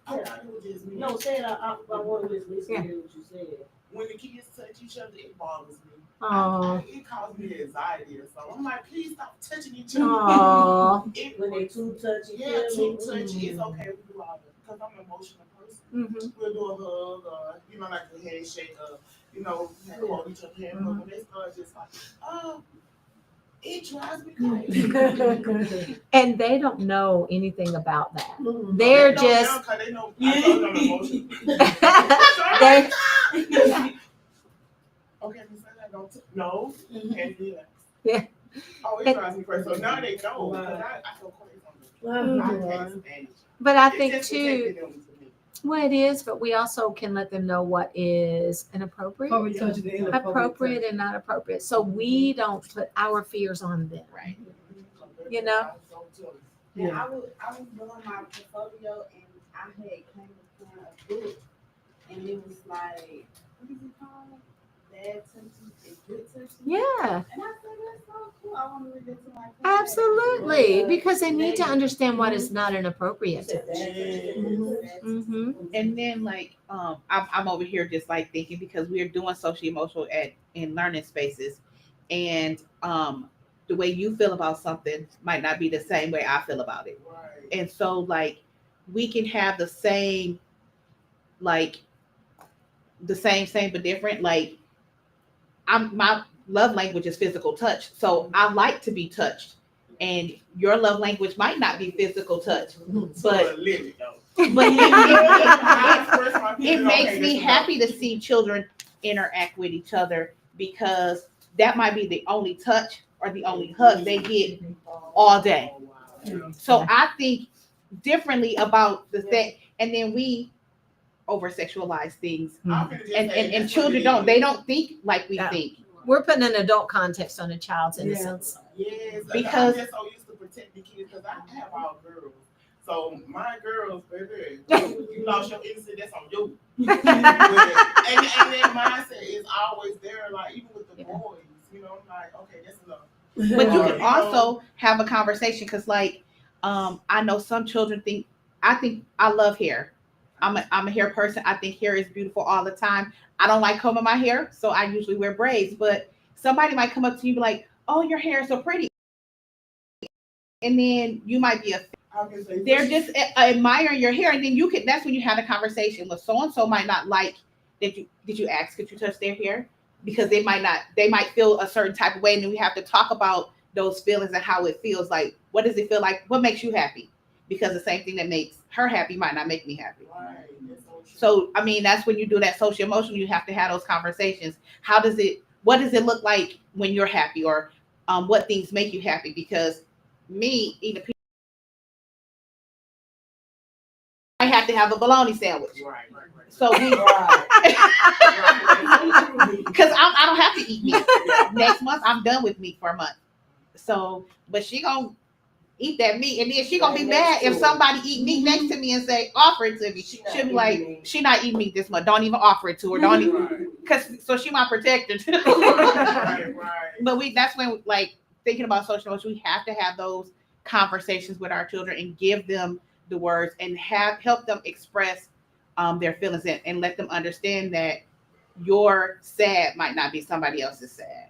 I thought it was just me. No, say it. I want to listen Yeah. to hear what you said. When the kids touch each other, it bothers me. Oh. It causes me anxiety or something. I'm like, please stop touching each other. Oh. When they too touchy. Yeah, too touchy. It's okay. We do all that because I'm an emotional person. Mm-hmm. We'll do a hug or, like a handshake or, hold each other's hand. But when they start just like, oh, it drives me crazy. And they don't know anything about that. Mm-hmm. They're They know just now 'cause they know I told them emotional. they Okay, you say that don't no, can't do that. Yeah. Oh, it drives me crazy. So now they know because I feel crazy on them. I can't stand it. but I It's think just too, protecting them to me. well, it is, but we also can let them know what is inappropriate, Probably touch the inappropriate. appropriate and not appropriate. So we don't put our fears on them. Right. You know? And I was doing my portfolio and I had came upon a book and it was like, what is it called? Bad touching and good touching. Yeah, And I said, that's so cool. I want to read it to my class. absolutely. Because they need to understand what is not inappropriate touch. Mm-hmm. And then like I'm over here just like thinking because we're doing social emotional in learning spaces, and the way you feel about something might not be the same way I feel about it. Right. And so like we can have the same but different. Like my love language is physical touch, so I like to be touched, and your love language might not be physical touch, but limit though. but It it makes me happy to see children interact with each other because that might be the only touch or the only hug they get all day. So I think differently about the thing, and then we over sexualize things, and children don't think like we Yeah. think. We're putting an adult context on a child's innocence. Yes, Because- I'm just so used to protecting kids because I have all girls. So my girls, baby, you lost your innocence, that's on you. and that mindset is always there, like even with the boys, I'm like, okay, that's enough. But you can Or, also have a conversation because, like, I know some children think I love hair. I'm a hair person. I think hair is beautiful all the time. I don't like combing my hair, so I usually wear braids. But somebody might come up to you and be like, "Oh, your hair is so pretty," and then you might be they're just admiring your hair, and then you can. That's when you have a conversation. Well, so and so might not like that. Did you ask? Could you touch their hair? Because they might feel a certain type of way, and then we have to talk about those feelings and how it feels. Like, what does it feel like? What makes you happy? Because the same thing that makes her happy might not make me happy. Right. So, I mean, that's when you do that social emotional. You have to have those conversations. What does it look like when you're happy, or what things make you happy? Because me eating a I have to have a bologna sandwich. Right. So because I don't have to eat meat. Next month I'm done with meat for a month. So, but she gonna eat that meat, and then she gonna be mad if somebody eat meat next to me and say, offer it to me. She'll be like, she not eating meat this month. Don't even offer it to her. Don't even, so she my protector. Right. But that's when, like, thinking about social emotion, we have to have those conversations with our children and give them the words and help them express their feelings and let them understand that your sad might not be somebody else's sad,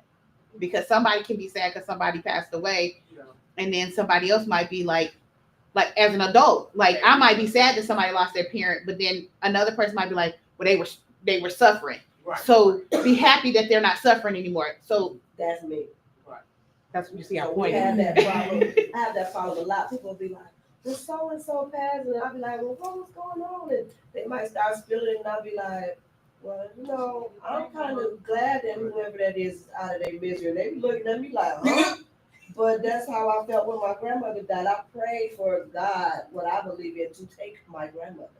because somebody can be sad because somebody passed away, and then somebody else might be like as an adult, like I might be sad that somebody lost their parent, but then another person might be like, well, they were suffering. Right. So be happy that they're not suffering anymore. So That's me. that's what you see. So Our we point. have that problem. I have that problem a lot. People be like, the so and so passed, and I'll be like, well, what's going on? And they might start spilling, and I'll be like, well, you know, I'm kind of glad that whoever that is out of their misery. And they be looking at me like, huh? But that's how I felt when my grandmother died. I prayed for God, what I believe in, to take my grandmother,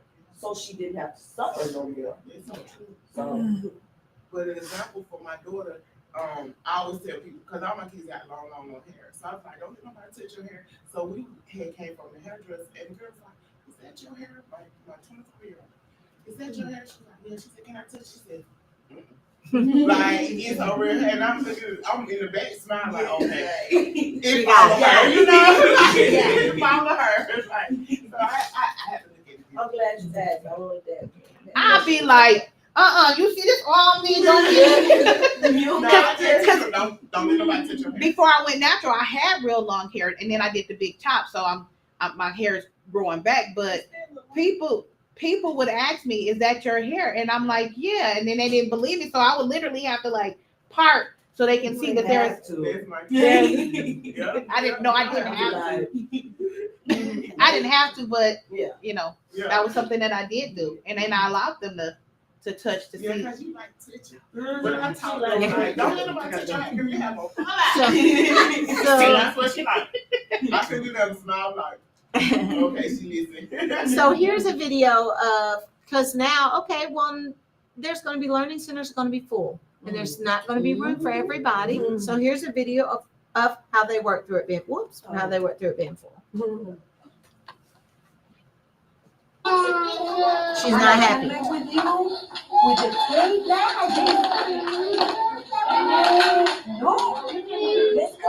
so she didn't have to suffer no more. It's so true. So, But an example for my daughter, I always tell people, because all my kids got long hair. So I was like, don't let nobody touch your hair. So we came from the hairdresser, and the girl was like, is that your hair? Like, my 24-year-old. Is that your hair? She was like, yeah. She said, can I touch? She said, like, it's over here. And I'm in the back smiling, like, okay. It's follow her, you know? It's follow her. Like, so I have to look at it. I'm glad you asked. I wanted that. I'll be like, you see this arm me? Don't Don't let nobody touch your hair. Before I went natural, I had real long hair, and then I did the big chop, so my hair is growing back. But people would ask me, "Is that your hair?" And I'm like, "Yeah." And then they didn't believe me, so I would literally have to like part so they can see that there's. I didn't know I didn't have to. I didn't have to, but you know, that was something that I did do, and then I allowed them to touch to see. Yeah, because you like touching. But I told them, like, don't let nobody touch your hair because you have a So that's what she like. I could do that and smile like, okay, she listening. So here's a video of, because now, okay, well, there's going to be learning centers going to be full, and there's not going to be room for everybody. So here's a video of how they work through it being, how they work through it being full. She's not happy. With you, with the trade no, let's go.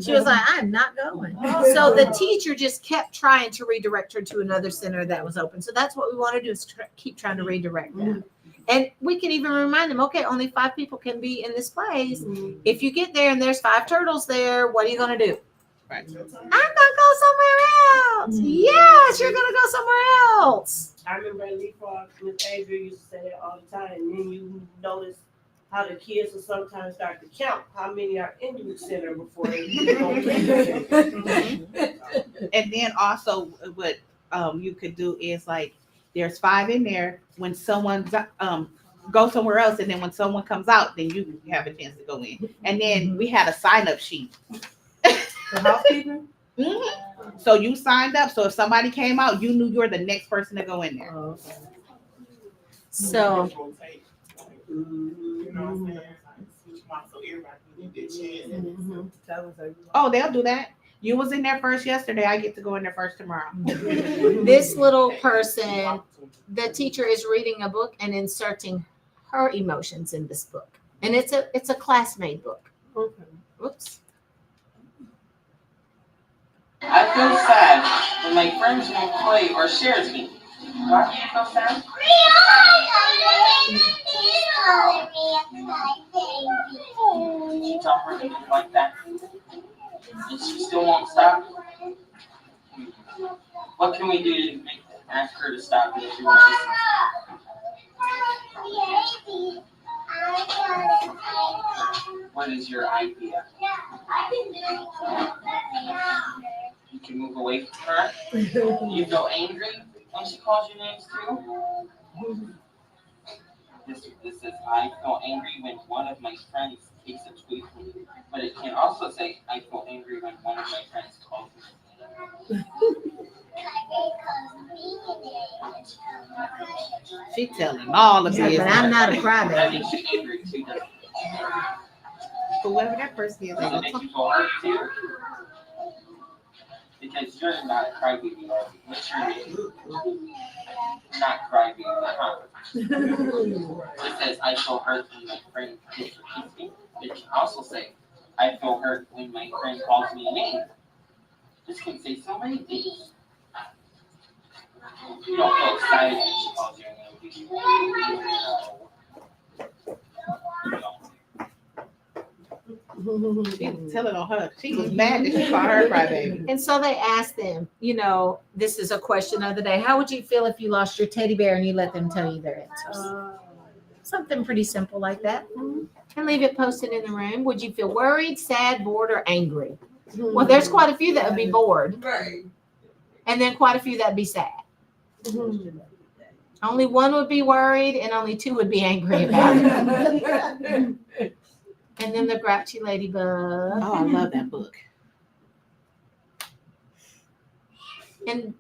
She was like, I'm not going. So the teacher just kept trying to redirect her to another center that was open. So that's what we want to do, is keep trying to redirect them. And we can even remind them, okay, only 5 people can be in this place. If you get there and there's 5 turtles there, what are you going to do? Right. I'm going to go somewhere else. Yes, you're going to go somewhere else. I remember at Leapfrog, Miss Adrian used to say that all the time. And then you notice how the kids will sometimes start to count how many are in the center before they go And then also what you could do is like, there's 5 in there. When someone go somewhere else, and then when someone comes out, then you have a chance to go in. And then we had a sign-up sheet. For housekeeping? Mm-hmm. So you signed up. So if somebody came out, you knew you were the next person to go in there. Oh, okay. So You know what I'm saying? Like, switch them out so everybody can get their chance. Oh, they'll do that. You was in there first yesterday. I get to go in there first tomorrow. this little person, the teacher is reading a book and inserting her emotions in this book. And it's a classmate book. Okay. Oops. I feel sad when my friends won't play or share with me. Why do you feel sad? Did you tell her anything like that? And she still won't stop? What can we do to ask her to stop it if she won't listen? What is your idea? You can move away from her. You feel angry when she calls you names too. This says, I feel angry when one of my friends takes a tweet from me. But it can also say, I feel angry when one of my friends calls me. She telling all of Yeah, you. but I'm not a That crybaby. makes you angry too, doesn't it? Whoever that person is. Does it make you feel hurt too? Because you're not a crybaby, are you? What's your name? Not crybaby, huh? It says, I feel hurt when my friend disrespects me. It can also say, I feel hurt when my friend calls me a name. This can say so many things. You don't feel excited when she calls you a name, do you? She was telling on her. She was mad that she called her a crybaby. And so they asked them, this is a question of the day. How would you feel if you lost your teddy bear and you let them tell you their answers? Something pretty simple like that. And leave it posted in the room. Would you feel worried, sad, bored, or angry? Well, there's quite a few that would be bored. Right. And then quite a few that would be sad. Only one would be worried and only two would be angry about it. And then the grouchy ladybug. Oh, I love that book. And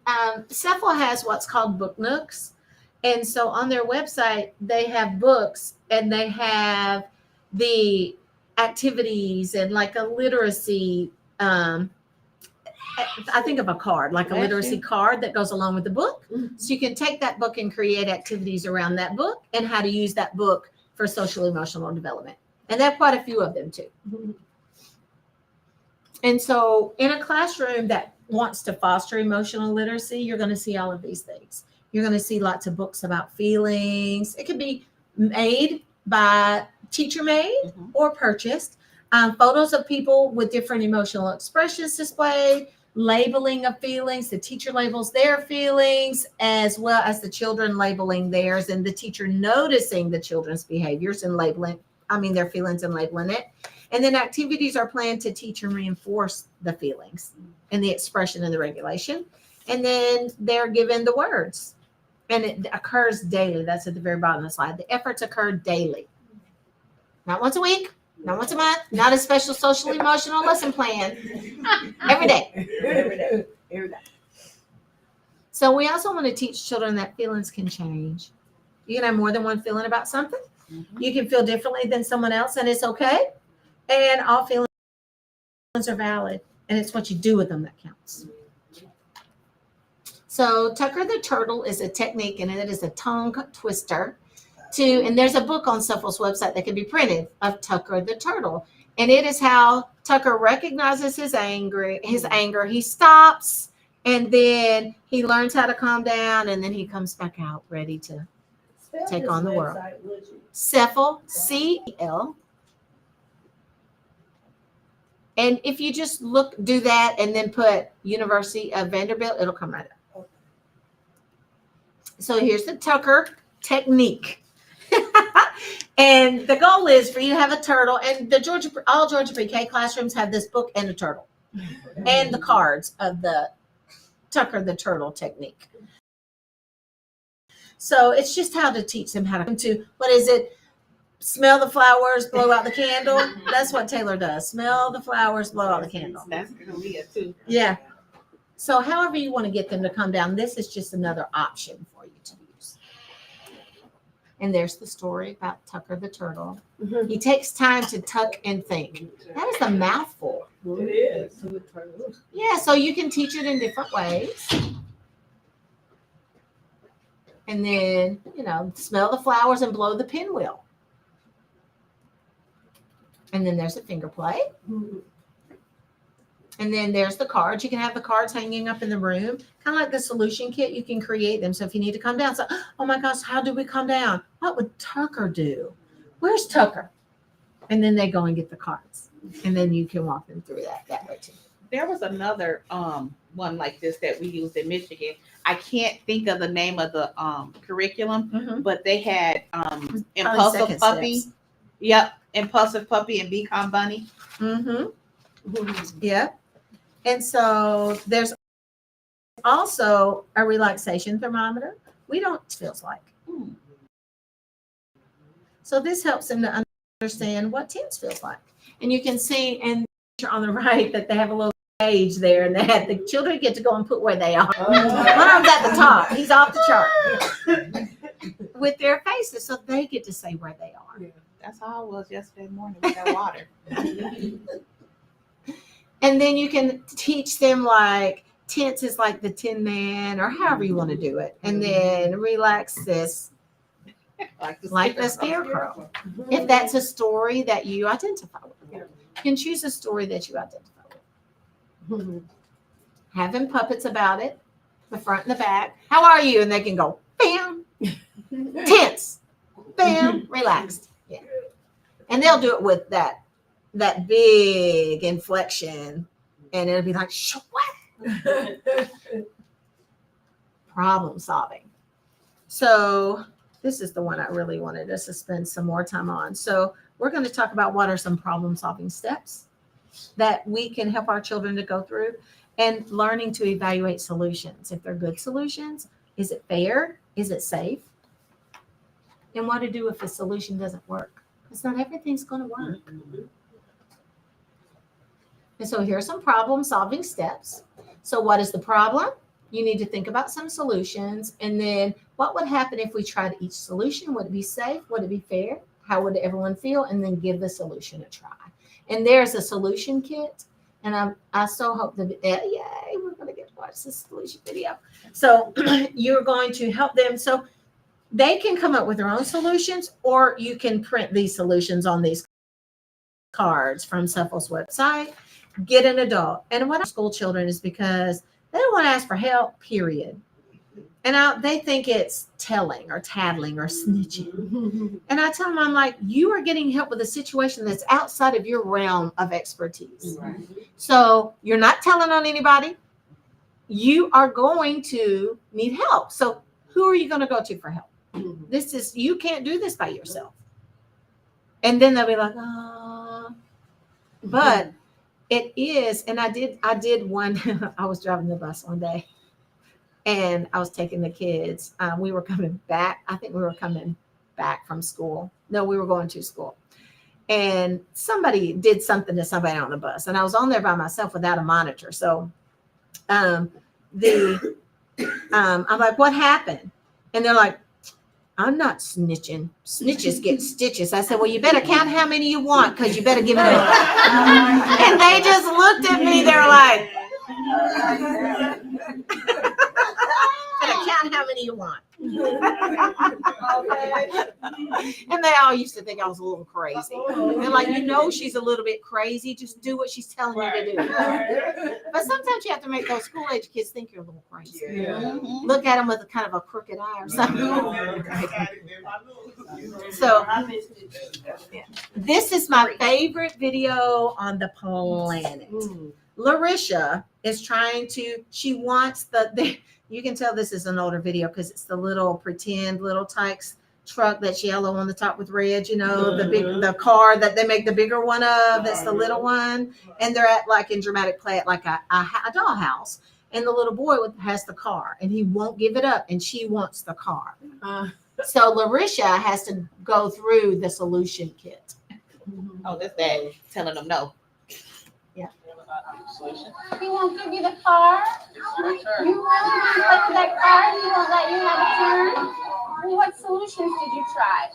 Cephal has what's called book nooks. And so on their website, they have books and they have the activities and like a literacy. I think of a card, like a literacy card that goes along with the book. So you can take that book and create activities around that book and how to use that book for social emotional development. And there are quite a few of them too. And so in a classroom that wants to foster emotional literacy, you're going to see all of these things. You're going to see lots of books about feelings. It could be made by teacher made or purchased. Photos of people with different emotional expressions displayed, labeling of feelings. The teacher labels their feelings as well as the children labeling theirs, and the teacher noticing the children's behaviors and their feelings and labeling it. And then activities are planned to teach and reinforce the feelings and the expression and the regulation. And then they're given the words. And it occurs daily. That's at the very bottom of the slide. The efforts occur daily. Not once a week, not once a month, not a special social emotional lesson plan. Every day. Every day. So we also want to teach children that feelings can change. You can have more than one feeling about something. You can feel differently than someone else, and it's okay. And all feelings are valid, and it's what you do with them that counts. So Tucker the Turtle is a technique, and it is a tongue twister. And there's a book on Cephal's website that can be printed of Tucker the Turtle. And it is how Tucker recognizes his anger. He stops, and then he learns how to calm down, and then he comes back out ready to take on the world. Cephal, C-E-L. And if you just do that and then put University of Vanderbilt, it'll come right up. So here's the Tucker technique. And the goal is for you to have a turtle, and all Georgia pre-K classrooms have this book and a turtle and the cards of the Tucker the Turtle technique. So it's just how to teach them how to what is it? Smell the flowers, blow out the candle. That's what Taylor does. Smell the flowers, blow out the candle. That's Kalia too. Yeah. So however you want to get them to come down, this is just another option for you to use. And there's the story about Tucker the Turtle. He takes time to tuck and think. That is a mouthful. It is. Yeah, so you can teach it in different ways. And then, smell the flowers and blow the pinwheel. And then there's a finger play. And then there's the cards. You can have the cards hanging up in the room, kind of like the solution kit. You can create them. So if you need to come down, oh my gosh, how do we come down? What would Tucker do? Where's Tucker? And then they go and get the cards. And then you can walk them through that way too. There was another one like this that we used in Michigan. I can't think of the name of the curriculum, but they had Impulsive Puppy. Steps. Yep, Impulsive Puppy and Be Calm Bunny. Yeah. And so there's also a relaxation thermometer. We don't feels like. So this helps them to understand what tense feels like. And you can see on the right that they have a little page there, and the children get to go and put where they are. One of them's at the top. He's off the chart with their faces, so they get to say where they are. Yeah, that's how I was yesterday morning with that water. And then you can teach them like tense is like the Tin Man, or however you want to do it. And then relax this like the scarecrow. If that's a story that you identify with, you can choose a story that you identify with. Having puppets about it, the front and the back. How are you? And they can go, bam, tense, bam, relaxed. Yeah. And they'll do it with that that big inflection, and it'll be like, what? Problem solving. So this is the one I really wanted us to spend some more time on. So we're going to talk about what are some problem solving steps that we can help our children to go through, and learning to evaluate solutions. If they're good solutions, is it fair? Is it safe? And what to do if a solution doesn't work? Because not everything's going to work. And so here are some problem solving steps. So what is the problem? You need to think about some solutions. And then what would happen if we tried each solution? Would it be safe? Would it be fair? How would everyone feel? And then give the solution a try. And there's a solution kit. And I so hope that, yay, we're going to get to watch this solution video. So you're going to help them. So they can come up with their own solutions, or you can print these solutions on these cards from Cephal's website. Get an adult. And what school children is because they don't want to ask for help, period. And they think it's telling or tattling or snitching. And I tell them, I'm like, you are getting help with a situation that's outside of your realm of expertise. Right. So you're not telling on anybody. You are going to need help. So who are you going to go to for help? You can't do this by yourself. And then they'll be like, oh, but it is. And I did one, I was driving the bus one day and I was taking the kids. We were coming back. I think we were coming back from school. No, we were going to school. And somebody did something to somebody on the bus. And I was on there by myself without a monitor. So I'm like, what happened? And they're like, I'm not snitching. Snitches get stitches. I said, well, you better count how many you want, because you better give it up. And they just looked at me. They were like, better count how many you want. And they all used to think I was a little crazy. They're like, she's a little bit crazy. Just do what she's telling you to do. But sometimes you have to make those school age kids think you're a little crazy. Look at them with a kind of a crooked eye or something. So this is my favorite video on the planet. Larisha is she wants you can tell this is an older video because it's the little pretend little Tykes truck that's yellow on the top with red, the car that they make the bigger one of, that's the little one. And they're at like in dramatic play at like a dollhouse. And the little boy has the car and he won't give it up and she wants the car. So Larisha has to go through the solution kit. Oh, that's that telling them no. He won't give you the car. You really don't like that car. He won't let you have a turn. Well, what solutions did you try?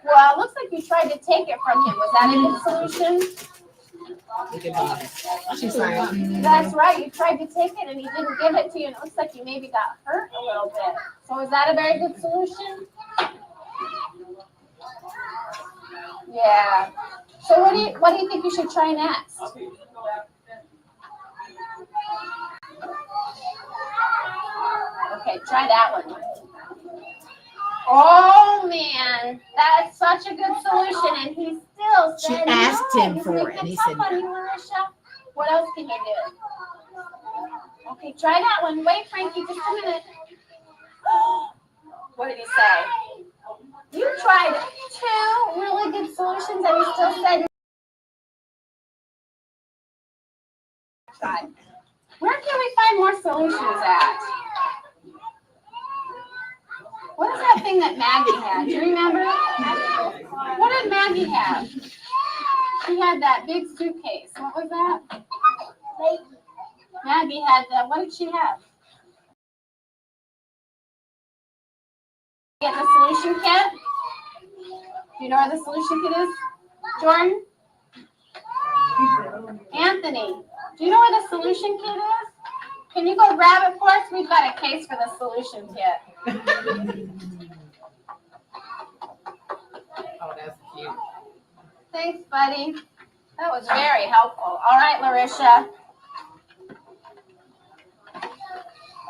Well, it looks like you tried to take it from him. Was that a good solution? She's like, That's right. You tried to take it and he didn't give it to you. And it looks like you maybe got hurt a little bit. So is that a very good solution? Yeah. So what do you think you should try next? Okay, try that one. Oh man, that's such a good solution, and he still said she asked no. him for it, and he said no. What else can you do? Okay, try that one. Wait, Frankie, just a minute. What did he say? You tried 2 really good solutions, and he still said no. Where can we find more solutions at? What is that thing that Maggie had? Do you remember? What did Maggie have? She had that big suitcase. What was that? Maggie had that. What did she have? Get the solution kit? Do you know where the solution kit is? Jordan? Anthony, do you know where the solution kit is? Can you go grab it for us? We've got a case for the solution kit. Oh, that's cute. Thanks, buddy. That was very helpful. All right, Larisha.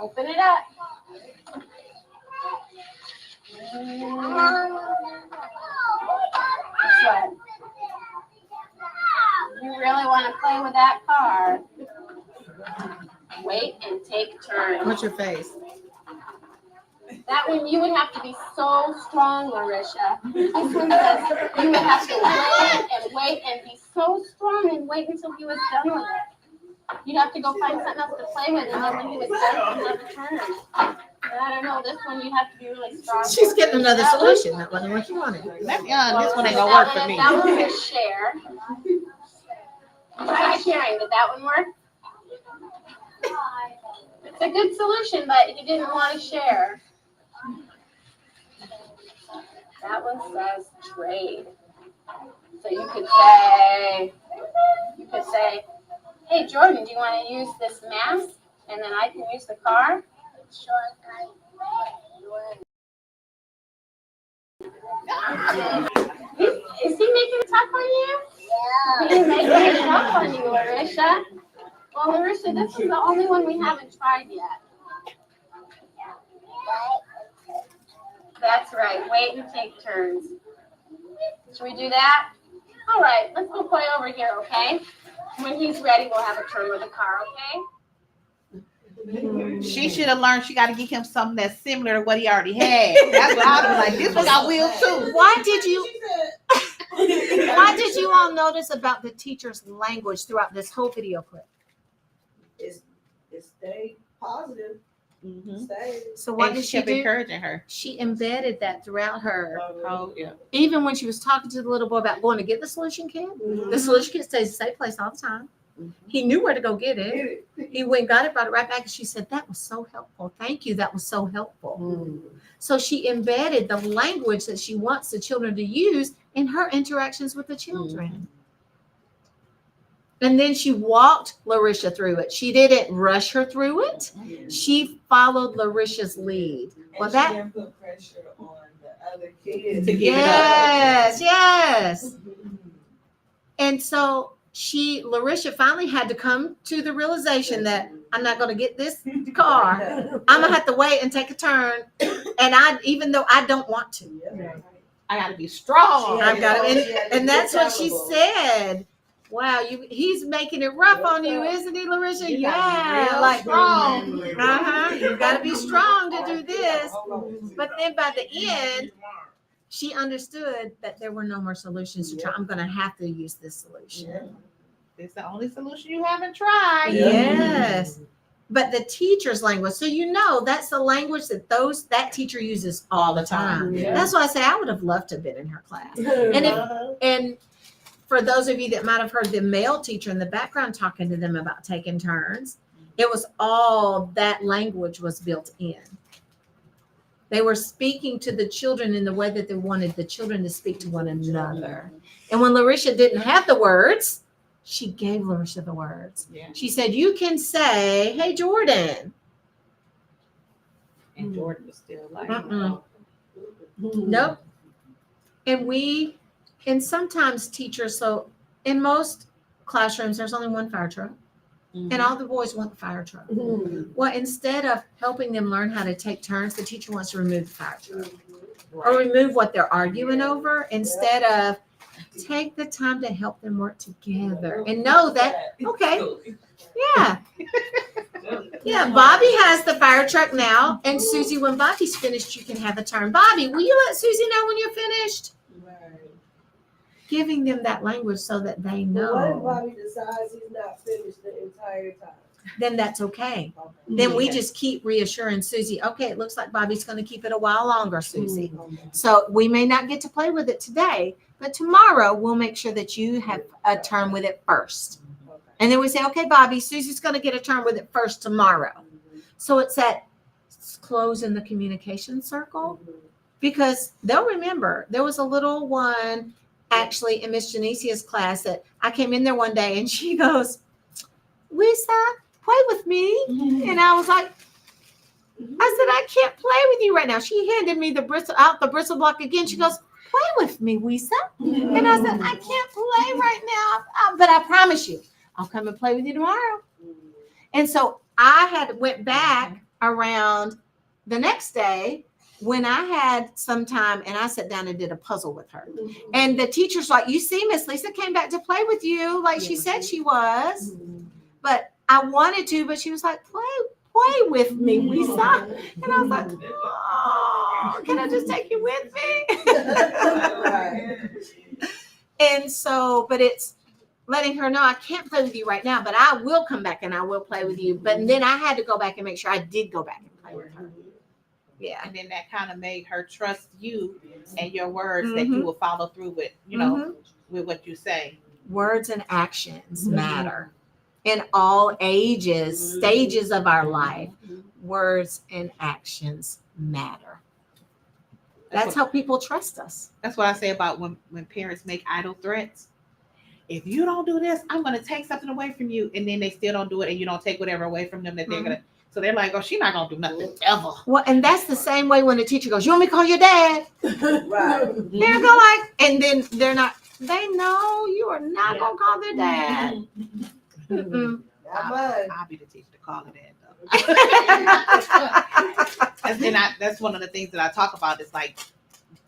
Open it up. Which one? you really want to play with that car, wait and take turns. What's your face? That one you would have to be so strong, Larisha. This one says you would have to wait and be so strong and wait until he was done with it. You'd have to go find something else to play with, and then when he was done, you'd have a turn. But I don't know, this one you have to be really strong. She's getting another solution. That wasn't what you wanted. This one ain't gonna work for me. That one was share. Try sharing. Did that one work? It's a good solution, but he didn't want to share. That one says trade. So you could say, hey Jordan, do you want to use this mask? And then I can use the car? Sure. Is he making it tough on you? Yeah. He's making it tough on you, Larisha. Well, Larisha, this is the only one we haven't tried yet. That's right. Wait and take turns. Should we do that? All right. Let's go play over here, okay? When he's ready, we'll have a turn with the car, okay? She should have learned she got to get him something that's similar to what he already had. That's what I was like. This one I will too. Why did you all notice about the teacher's language throughout this whole video clip? It's stay positive. Stay. So what And did she she kept do? encouraging her. She embedded that throughout her. Oh, yeah. Even when she was talking to the little boy about going to get the solution kit, the solution kit stays the same place all the time. He knew where to go get it. He went and got it, brought it right back, and she said, that was so helpful. Thank you. That was so helpful. So she embedded the language that she wants the children to use in her interactions with the children. And then she walked Larisha through it. She didn't rush her through it. She followed Larisha's lead. Well, that didn't put pressure on the other kids To give it up. yes. And so Larisha finally had to come to the realization that I'm not going to get this car. I'm going to have to wait and take a turn. And even though I don't want to, I got to be strong. I've got to. And that's what she said. Wow, he's making it rough on you, isn't he, Larisha? Yeah, like strong. You got to be strong to do this. But then by the end, she understood that there were no more solutions to try. I'm going to have to use this solution. It's the only solution you haven't tried. Yes. But the teacher's language, so that's the language that teacher uses all the time. That's why I say I would have loved to have been in her class. And for those of you that might have heard the male teacher in the background talking to them about taking turns, it was all that language was built in. They were speaking to the children in the way that they wanted the children to speak to one another. And when Larisha didn't have the words, she gave Larisha the words. Yeah. She said, you can say, hey, Jordan. And Jordan was still like, Nope. And sometimes teachers, so in most classrooms, there's only one fire truck. And all the boys want the fire truck. Well, instead of helping them learn how to take turns, the teacher wants to remove the fire truck or remove what they're arguing over instead of take the time to help them work together and know that, okay, yeah. Yeah, Bobby has the fire truck now. And Susie, when Bobby's finished, you can have a turn. Bobby, will you let Susie know when you're finished? Giving them that language so that they know. What if Bobby decides he's not finished the entire time? Then that's okay. Then we just keep reassuring Susie, okay, it looks like Bobby's going to keep it a while longer, Susie. So we may not get to play with it today, but tomorrow we'll make sure that you have a turn with it first. And then we say, okay, Bobby, Susie's going to get a turn with it first tomorrow. So it's that closing the communication circle because they'll remember there was a little one actually in Miss Genesia's class that I came in there one day and she goes, Lisa, play with me. And I was like, I said, I can't play with you right now. She handed me the bristle block again. She goes, play with me, Lisa. And I said, I can't play right now, but I promise you, I'll come and play with you tomorrow. And so I went back around the next day when I had some time and I sat down and did a puzzle with her, and the teacher's like, you see, Miss Lisa came back to play with you like she said she was, but I wanted to, but she was like, play with me, Lisa. And I was like, oh, can I just take you with me? And so, but it's letting her know I can't play with you right now, but I will come back and I will play with you. But then I had to go back and make sure I did go back and play with her. Yeah. And then that kind of made her trust you and your words that you will follow through with, you know, with what you say. Words and actions matter in all ages, stages of our life. Words and actions matter. That's how people trust us. That's what I say about when parents make idle threats. If you don't do this, I'm going to take something away from you. And then they still don't do it, and you don't take whatever away from them that they're going to. So they're like, oh, she's not going to do nothing ever. Well, and that's the same way when the teacher goes, you want me to call your dad? Right. They're go like, and then they're not, they know you are not going to call their dad. Mm-mm. I'll be the teacher to call her dad, though. That's one of the things that I talk about is like,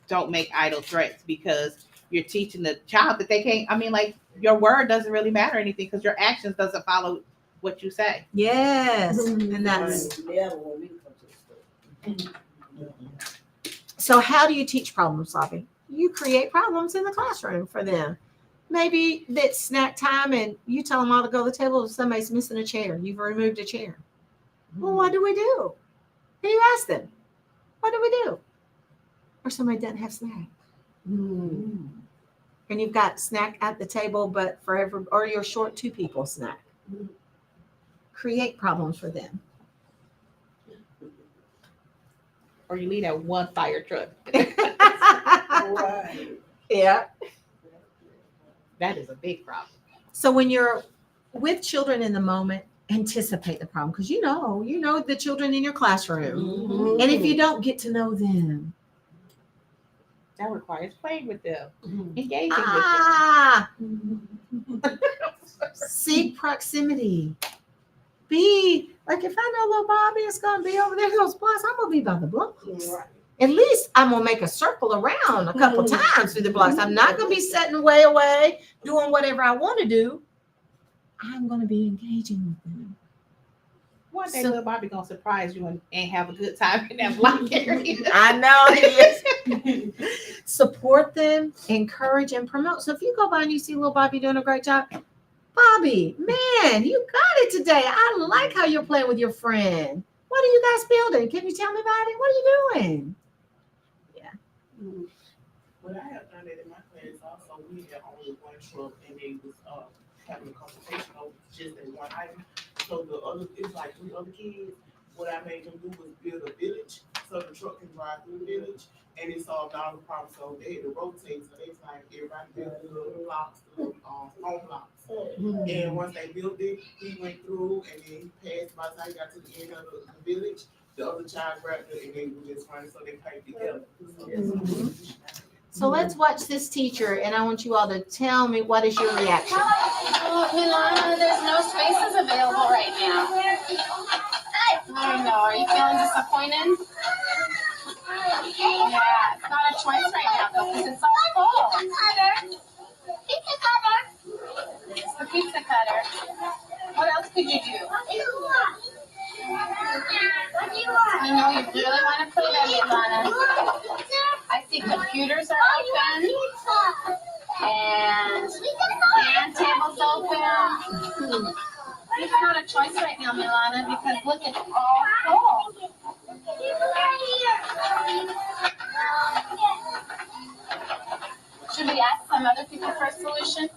don't make idle threats, because you're teaching the child that they can't, I mean, like, your word doesn't really matter anything because your actions doesn't follow what you say. Yes. And that's, so how do you teach problem solving? You create problems in the classroom for them. Maybe it's snack time and you tell them all to go to the table if somebody's missing a chair. You've removed a chair. Well, what do we do? And you ask them, what do we do? Or somebody doesn't have snack. And you've got snack at the table, but or you're short 2 people snack. Create problems for them. Or you leave that one fire truck. Right. Yeah. That is a big problem. So when you're with children in the moment, anticipate the problem, because you know the children in your classroom. And if you don't get to know them, that requires playing with them, engaging with them. Seek proximity. Be like, if I know little Bobby is going to be over there, those blocks, I'm going to be by the blocks. Right. At least I'm going to make a circle around a couple times through the blocks. I'm not going to be sitting way away doing whatever I want to do. I'm going to be engaging with them. One day, little Bobby going to surprise you and have a good time in that block area. I know it is. Support them, encourage, and promote. So if you go by and you see little Bobby doing a great job, Bobby, man, you got it today. I like how you're playing with your friend. What are you guys building? Can you tell me about it? What are you doing? Yeah. But I have done that in my class also. We had only one truck and they was having a consultation over just that one item. So it's like 3 other kids. What I made them do was build a village so the truck can drive through the village, and it solved all the problems. So they had to rotate, so they like everybody built the little blocks, the little home blocks. And once they built it, he went through and then he passed. By the time he got to the end of the village, the other child grabbed it and they were just running, so they played together. So let's watch this teacher, and I want you all to tell me, what is your reaction? Milana, there's no spaces available right now. I know. Are you feeling disappointed? Yeah, it's not a choice right now, though, because it's all full. Pizza cutter. It's the pizza cutter. What else could you do? What do you want? What do you want? I know you really want to play that, Milana. I see computers are open. And tables open. It's not a choice right now, Milana, because look, it's all full. Should we ask some other people for a solution?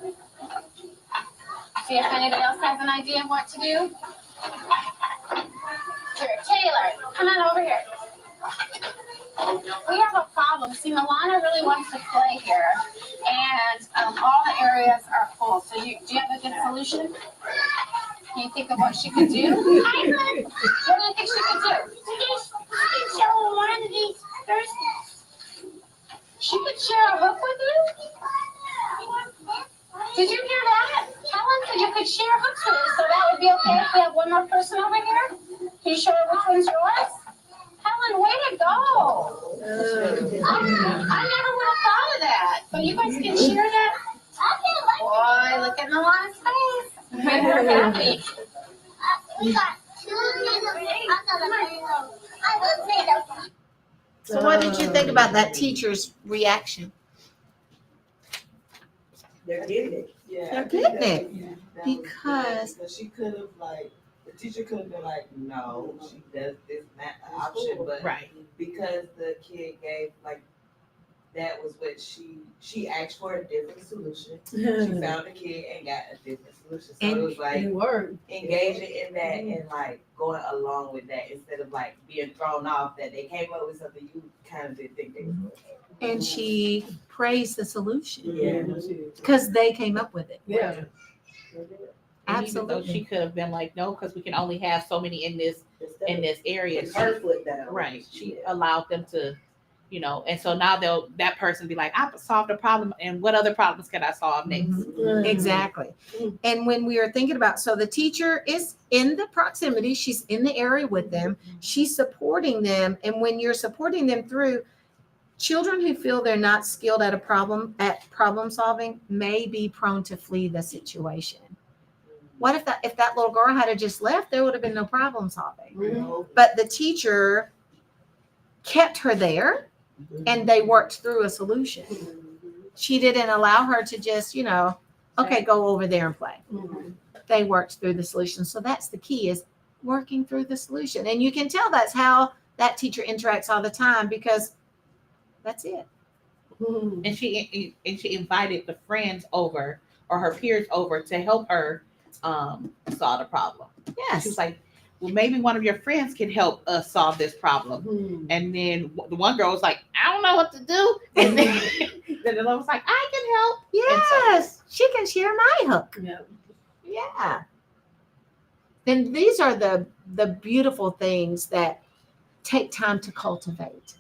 See if anybody else has an idea of what to do? Here, Taylor, come on over here. We have a problem. See, Milana really wants to play here, and all the areas are full. So do you have a good solution? Can you think of what she could do? What do you think she could do? Show one of these first. She could share a hook with you? Did you hear that? Helen said you could share hooks with us, so that would be okay if we have one more person over here? Can you show her which one's yours? Helen, way to go. I never would have thought of that. But you guys can share that. Boy, look at Milan's face. Make her happy. We got two. So what did you think about that teacher's reaction? They're getting it. They're getting it. Because she could have the teacher could have been like, no, she does this not an option, but Right. because the kid gave that was what she asked for a different solution. She found a kid and got a different solution. So it was It worked. engaging in that and going along with that instead of being thrown off that they came up with something you kind of didn't think they was going to. and she praised the solution Yeah. because they came up with it. Yeah. And even though Absolutely. she could have been like, no, because we can only have so many in this area. Her foot down. Right. She allowed them to, and so now that person be like, I've solved a problem, and what other problems can I solve next? Mhm. Exactly. And when we are thinking about, so the teacher is in the proximity, she's in the area with them, she's supporting them. And when you're supporting them through, children who feel they're not skilled at problem solving may be prone to flee the situation. What if that little girl had just left, there would have been no problem solving. But the teacher kept her there and they worked through a solution. She didn't allow her to just, okay, go over there and play. They worked through the solution. So that's the key, is working through the solution. And you can tell that's how that teacher interacts all the time, because that's it. And she invited the friends over or her peers over to help her solve the problem. She Yes. was like, well, maybe one of your friends can help us solve this problem. And then the one girl was like, I don't know what to do. And then the other was like, I can help. Yes. She can share my hook. Yeah. Yeah. And these are the beautiful things that take time to cultivate.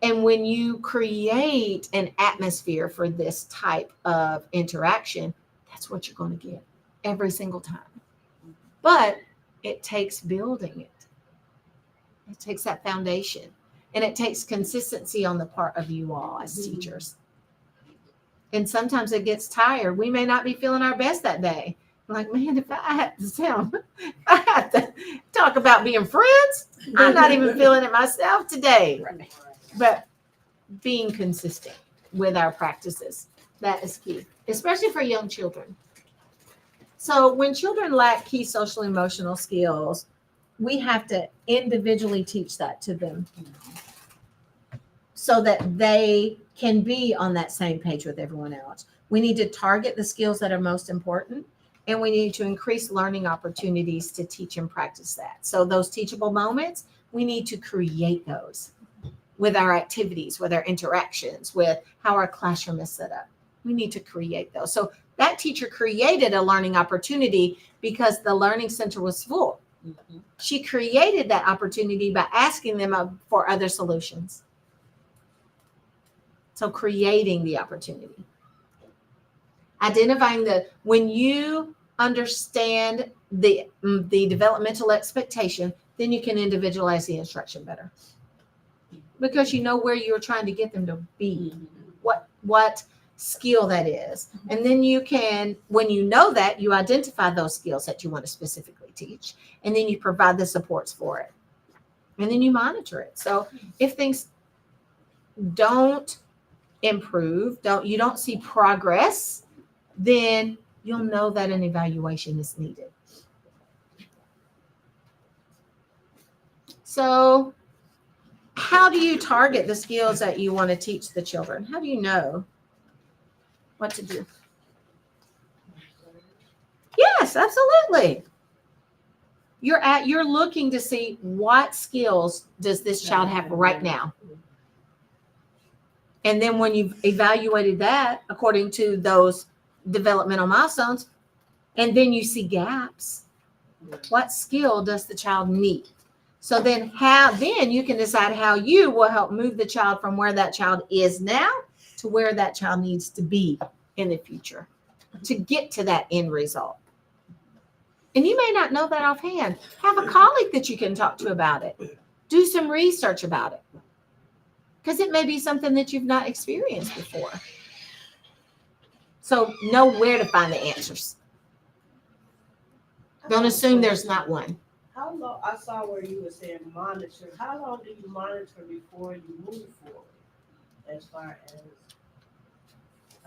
And when you create an atmosphere for this type of interaction, that's what you're going to get every single time. But it takes building it. It takes that foundation. And it takes consistency on the part of you all as teachers. And sometimes it gets tired. We may not be feeling our best that day. Like, man, if I have to talk about being friends, I'm not even feeling it myself today. Right. But being consistent with our practices, that is key, especially for young children. So when children lack key social emotional skills, we have to individually teach that to them so that they can be on that same page with everyone else. We need to target the skills that are most important, and we need to increase learning opportunities to teach and practice that. So those teachable moments, we need to create those with our activities, with our interactions, with how our classroom is set up. We need to create those. So that teacher created a learning opportunity because the learning center was full. She created that opportunity by asking them for other solutions. So creating the opportunity. Identifying when you understand the developmental expectation, then you can individualize the instruction better. Because you know where you're trying to get them to be, what skill that is. And then you can, when you know that, you identify those skills that you want to specifically teach, and then you provide the supports for it. And then you monitor it. So if things don't improve, you don't see progress, then you'll know that an evaluation is needed. So how do you target the skills that you want to teach the children? How do you know what to do? Yes, absolutely. You're looking to see what skills does this child have right now. And then when you've evaluated that according to those developmental milestones, and then you see gaps, what skill does the child need? So then you can decide how you will help move the child from where that child is now to where that child needs to be in the future to get to that end result. And you may not know that offhand. Have a colleague that you can talk to about it. Do some research about it. because it may be something that you've not experienced before. So know where to find the answers. Don't assume there's not one. How long, I saw where you were saying monitor, how long do you monitor before you move forward? As far as,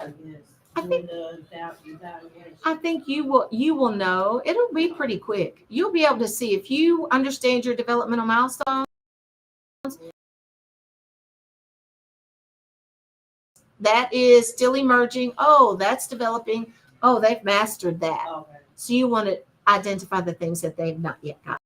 I guess, I doing the evaluation? I think you will know. It'll be pretty quick. You'll be able to see if you understand your developmental milestones. That is still emerging. Oh, that's developing. Oh, they've mastered that. Okay. So you want to identify the things that they've not yet got.